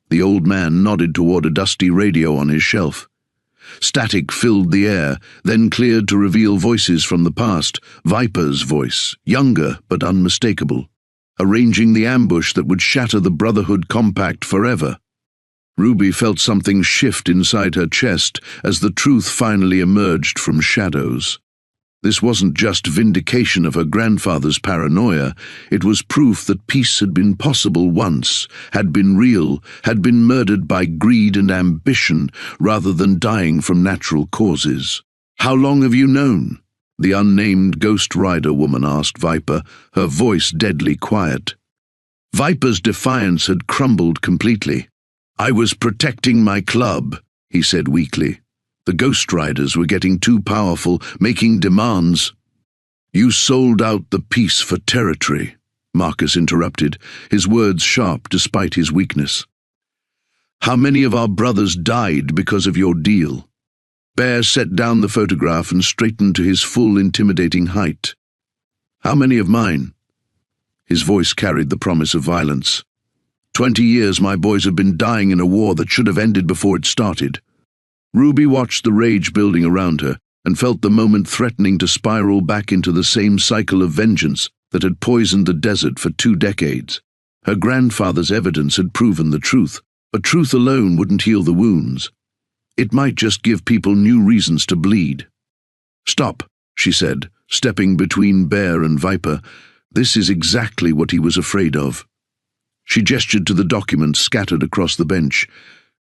The old man nodded toward a dusty radio on his shelf. Static filled the air, then cleared to reveal voices from the past, Viper's voice, younger but unmistakable, arranging the ambush that would shatter the Brotherhood compact forever. Ruby felt something shift inside her chest as the truth finally emerged from shadows. This wasn't just vindication of her grandfather's paranoia, it was proof that peace had been possible once, had been real, had been murdered by greed and ambition rather than dying from natural causes. How long have you known? The unnamed Ghost Rider woman asked Viper, her voice deadly quiet. Viper's defiance had crumbled completely. I was protecting my club, he said weakly. The Ghost Riders were getting too powerful, making demands. You sold out the peace for territory, Marcus interrupted, his words sharp despite his weakness. How many of our brothers died because of your deal? Bear set down the photograph and straightened to his full, intimidating height. How many of mine? His voice carried the promise of violence. 20 years my boys have been dying in a war that should have ended before it started. Ruby watched the rage building around her and felt the moment threatening to spiral back into the same cycle of vengeance that had poisoned the desert for 2 decades. Her grandfather's evidence had proven the truth, but truth alone wouldn't heal the wounds. It might just give people new reasons to bleed. Stop, she said, stepping between Bear and Viper. This is exactly what he was afraid of. She gestured to the documents scattered across the bench.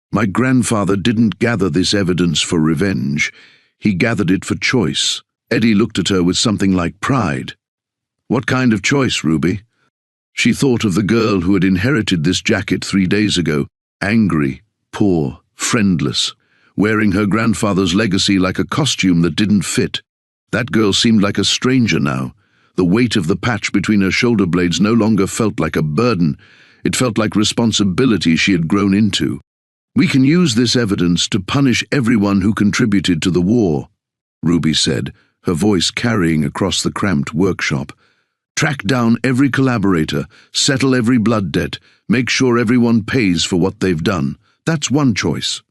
My grandfather didn't gather this evidence for revenge. He gathered it for choice. Eddie looked at her with something like pride. What kind of choice, Ruby? She thought of the girl who had inherited this jacket 3 days ago, angry, poor, friendless, wearing her grandfather's legacy like a costume that didn't fit. That girl seemed like a stranger now. The weight of the patch between her shoulder blades no longer felt like a burden. It felt like responsibility she had grown into. We can use this evidence to punish everyone who contributed to the war, Ruby said, her voice carrying across the cramped workshop. Track down every collaborator, settle every blood debt, make sure everyone pays for what they've done. That's one choice.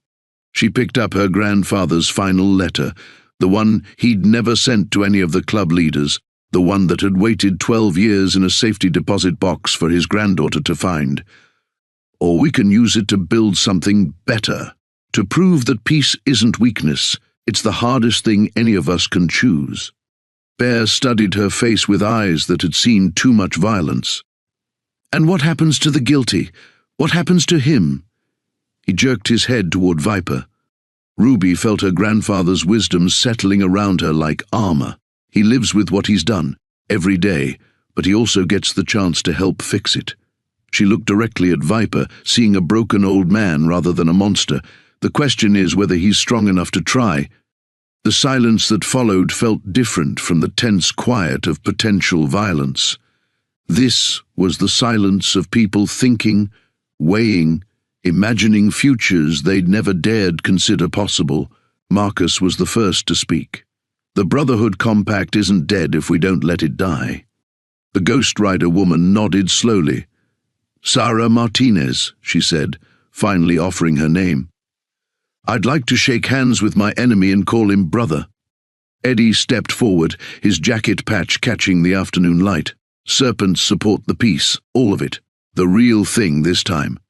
She picked up her grandfather's final letter, the one he'd never sent to any of the club leaders, the one that had waited 12 years in a safety deposit box for his granddaughter to find. Or we can use it to build something better, to prove that peace isn't weakness. It's the hardest thing any of us can choose. Bear studied her face with eyes that had seen too much violence. And what happens to the guilty? What happens to him? He jerked his head toward Viper. Ruby felt her grandfather's wisdom settling around her like armor. He lives with what he's done, every day, but he also gets the chance to help fix it. She looked directly at Viper, seeing a broken old man rather than a monster. The question is whether he's strong enough to try. The silence that followed felt different from the tense quiet of potential violence. This was the silence of people thinking, weighing, imagining futures they'd never dared consider possible. Marcus was the first to speak. The Brotherhood compact isn't dead if we don't let it die. The Ghost Rider woman nodded slowly. Sarah Martinez, she said, finally offering her name. I'd like to shake hands with my enemy and call him brother. Eddie stepped forward, his jacket patch catching the afternoon light. Serpents support the peace, all of it. The real thing this time.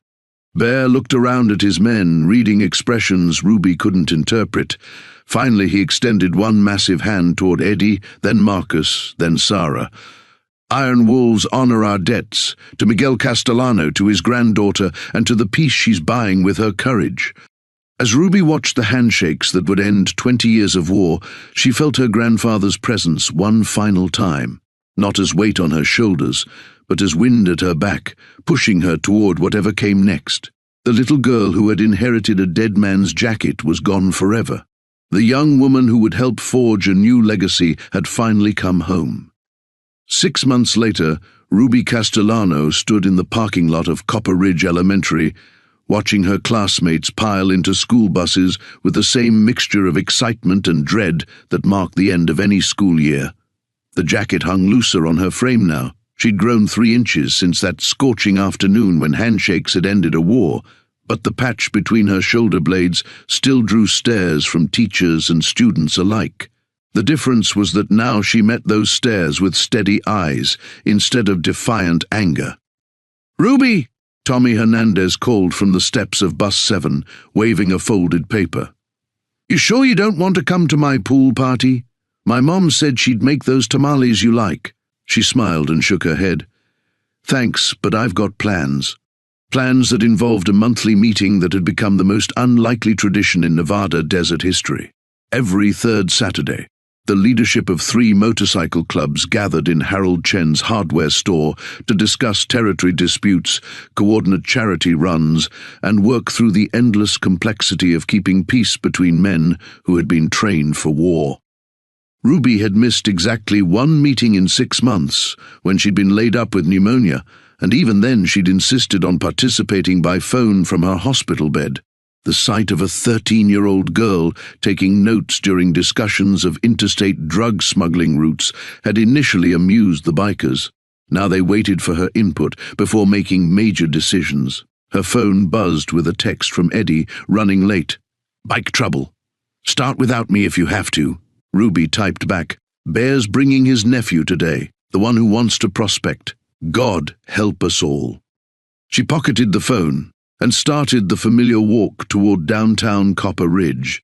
Bear looked around at his men, reading expressions Ruby couldn't interpret. Finally, he extended one massive hand toward Eddie, then Marcus, then Sarah. Iron Wolves honor our debts, to Miguel Castellano, to his granddaughter, and to the peace she's buying with her courage. As Ruby watched the handshakes that would end 20 years of war, she felt her grandfather's presence one final time, not as weight on her shoulders, but as wind at her back, pushing her toward whatever came next. The little girl who had inherited a dead man's jacket was gone forever. The young woman who would help forge a new legacy had finally come home. 6 months later, Ruby Castellano stood in the parking lot of Copper Ridge Elementary, watching her classmates pile into school buses with the same mixture of excitement and dread that marked the end of any school year. The jacket hung looser on her frame now. She'd grown 3 inches since that scorching afternoon when handshakes had ended a war, but the patch between her shoulder blades still drew stares from teachers and students alike. The difference was that now she met those stares with steady eyes instead of defiant anger. "Ruby!" Tommy Hernandez called from the steps of Bus 7, waving a folded paper. "You sure you don't want to come to my pool party? My mom said she'd make those tamales you like." She smiled and shook her head. "Thanks, but I've got plans. Plans that involved a monthly meeting that had become the most unlikely tradition in Nevada desert history. Every third Saturday, the leadership of 3 motorcycle clubs gathered in Harold Chen's hardware store to discuss territory disputes, coordinate charity runs, and work through the endless complexity of keeping peace between men who had been trained for war. Ruby had missed exactly 1 meeting in 6 months when she'd been laid up with pneumonia, and even then she'd insisted on participating by phone from her hospital bed. The sight of a 13-year-old girl taking notes during discussions of interstate drug smuggling routes had initially amused the bikers. Now they waited for her input before making major decisions. Her phone buzzed with a text from Eddie, running late. "Bike trouble. Start without me if you have to." Ruby typed back, "Bear's bringing his nephew today, the one who wants to prospect. God help us all." She pocketed the phone and started the familiar walk toward downtown Copper Ridge.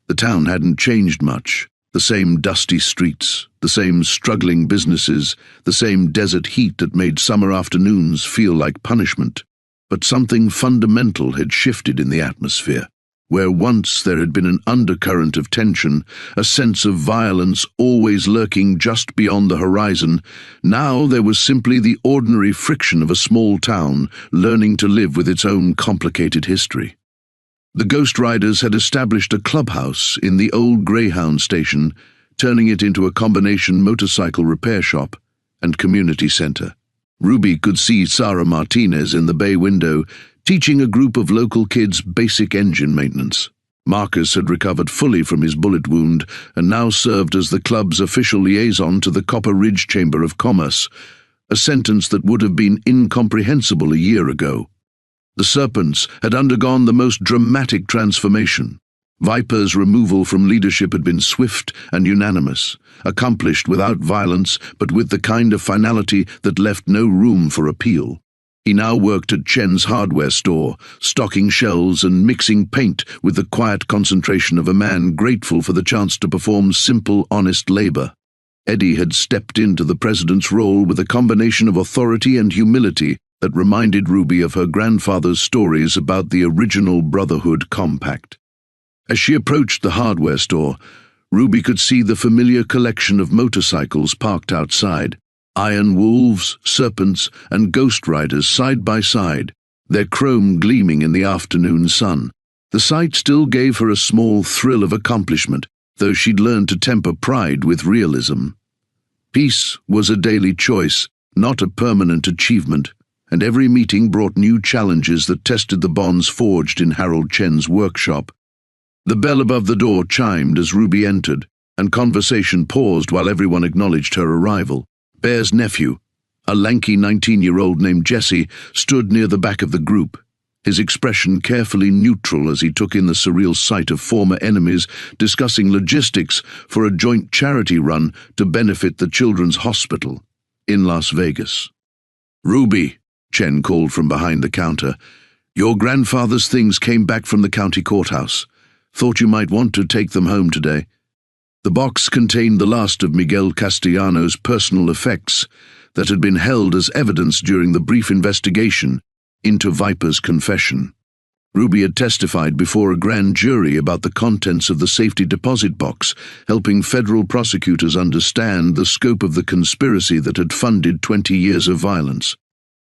The town hadn't changed much. The same dusty streets, the same struggling businesses, the same desert heat that made summer afternoons feel like punishment. But something fundamental had shifted in the atmosphere. Where once there had been an undercurrent of tension, a sense of violence always lurking just beyond the horizon, now there was simply the ordinary friction of a small town learning to live with its own complicated history. The Ghost Riders had established a clubhouse in the old Greyhound station, turning it into a combination motorcycle repair shop and community center. Ruby could see Sarah Martinez in the bay window, teaching a group of local kids basic engine maintenance. Marcus had recovered fully from his bullet wound and now served as the club's official liaison to the Copper Ridge Chamber of Commerce, a sentence that would have been incomprehensible a year ago. The Serpents had undergone the most dramatic transformation. Viper's removal from leadership had been swift and unanimous, accomplished without violence but with the kind of finality that left no room for appeal. He now worked at Chen's hardware store, stocking shelves and mixing paint with the quiet concentration of a man grateful for the chance to perform simple, honest labor. Eddie had stepped into the president's role with a combination of authority and humility that reminded Ruby of her grandfather's stories about the original Brotherhood compact. As she approached the hardware store, Ruby could see the familiar collection of motorcycles parked outside. Iron wolves, serpents, and ghost riders side by side, their chrome gleaming in the afternoon sun. The sight still gave her a small thrill of accomplishment, though she'd learned to temper pride with realism. Peace was a daily choice, not a permanent achievement, and every meeting brought new challenges that tested the bonds forged in Harold Chen's workshop. The bell above the door chimed as Ruby entered, and conversation paused while everyone acknowledged her arrival. Bear's nephew, a lanky 19-year-old named Jesse, stood near the back of the group, his expression carefully neutral as he took in the surreal sight of former enemies discussing logistics for a joint charity run to benefit the Children's Hospital in Las Vegas. "Ruby," Chen called from behind the counter, "your grandfather's things came back from the county courthouse. Thought you might want to take them home today." The box contained the last of Miguel Castellano's personal effects that had been held as evidence during the brief investigation into Viper's confession. Ruby had testified before a grand jury about the contents of the safety deposit box, helping federal prosecutors understand the scope of the conspiracy that had funded 20 years of violence.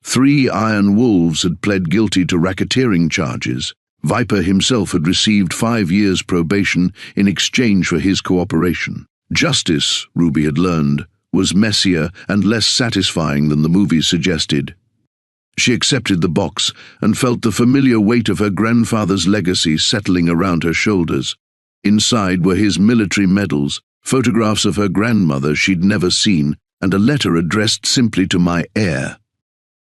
3 Iron Wolves had pled guilty to racketeering charges. Viper himself had received 5 years probation in exchange for his cooperation. Justice, Ruby had learned, was messier and less satisfying than the movies suggested. She accepted the box and felt the familiar weight of her grandfather's legacy settling around her shoulders. Inside were his military medals, photographs of her grandmother she'd never seen, and a letter addressed simply to my heir.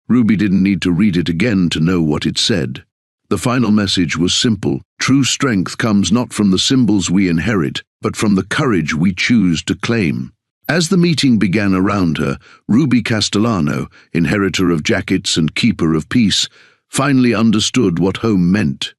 Ruby didn't need to read it again to know what it said. The final message was simple: true strength comes not from the symbols we inherit, but from the courage we choose to claim. As the meeting began around her, Ruby Castellano, inheritor of jackets and keeper of peace, finally understood what home meant.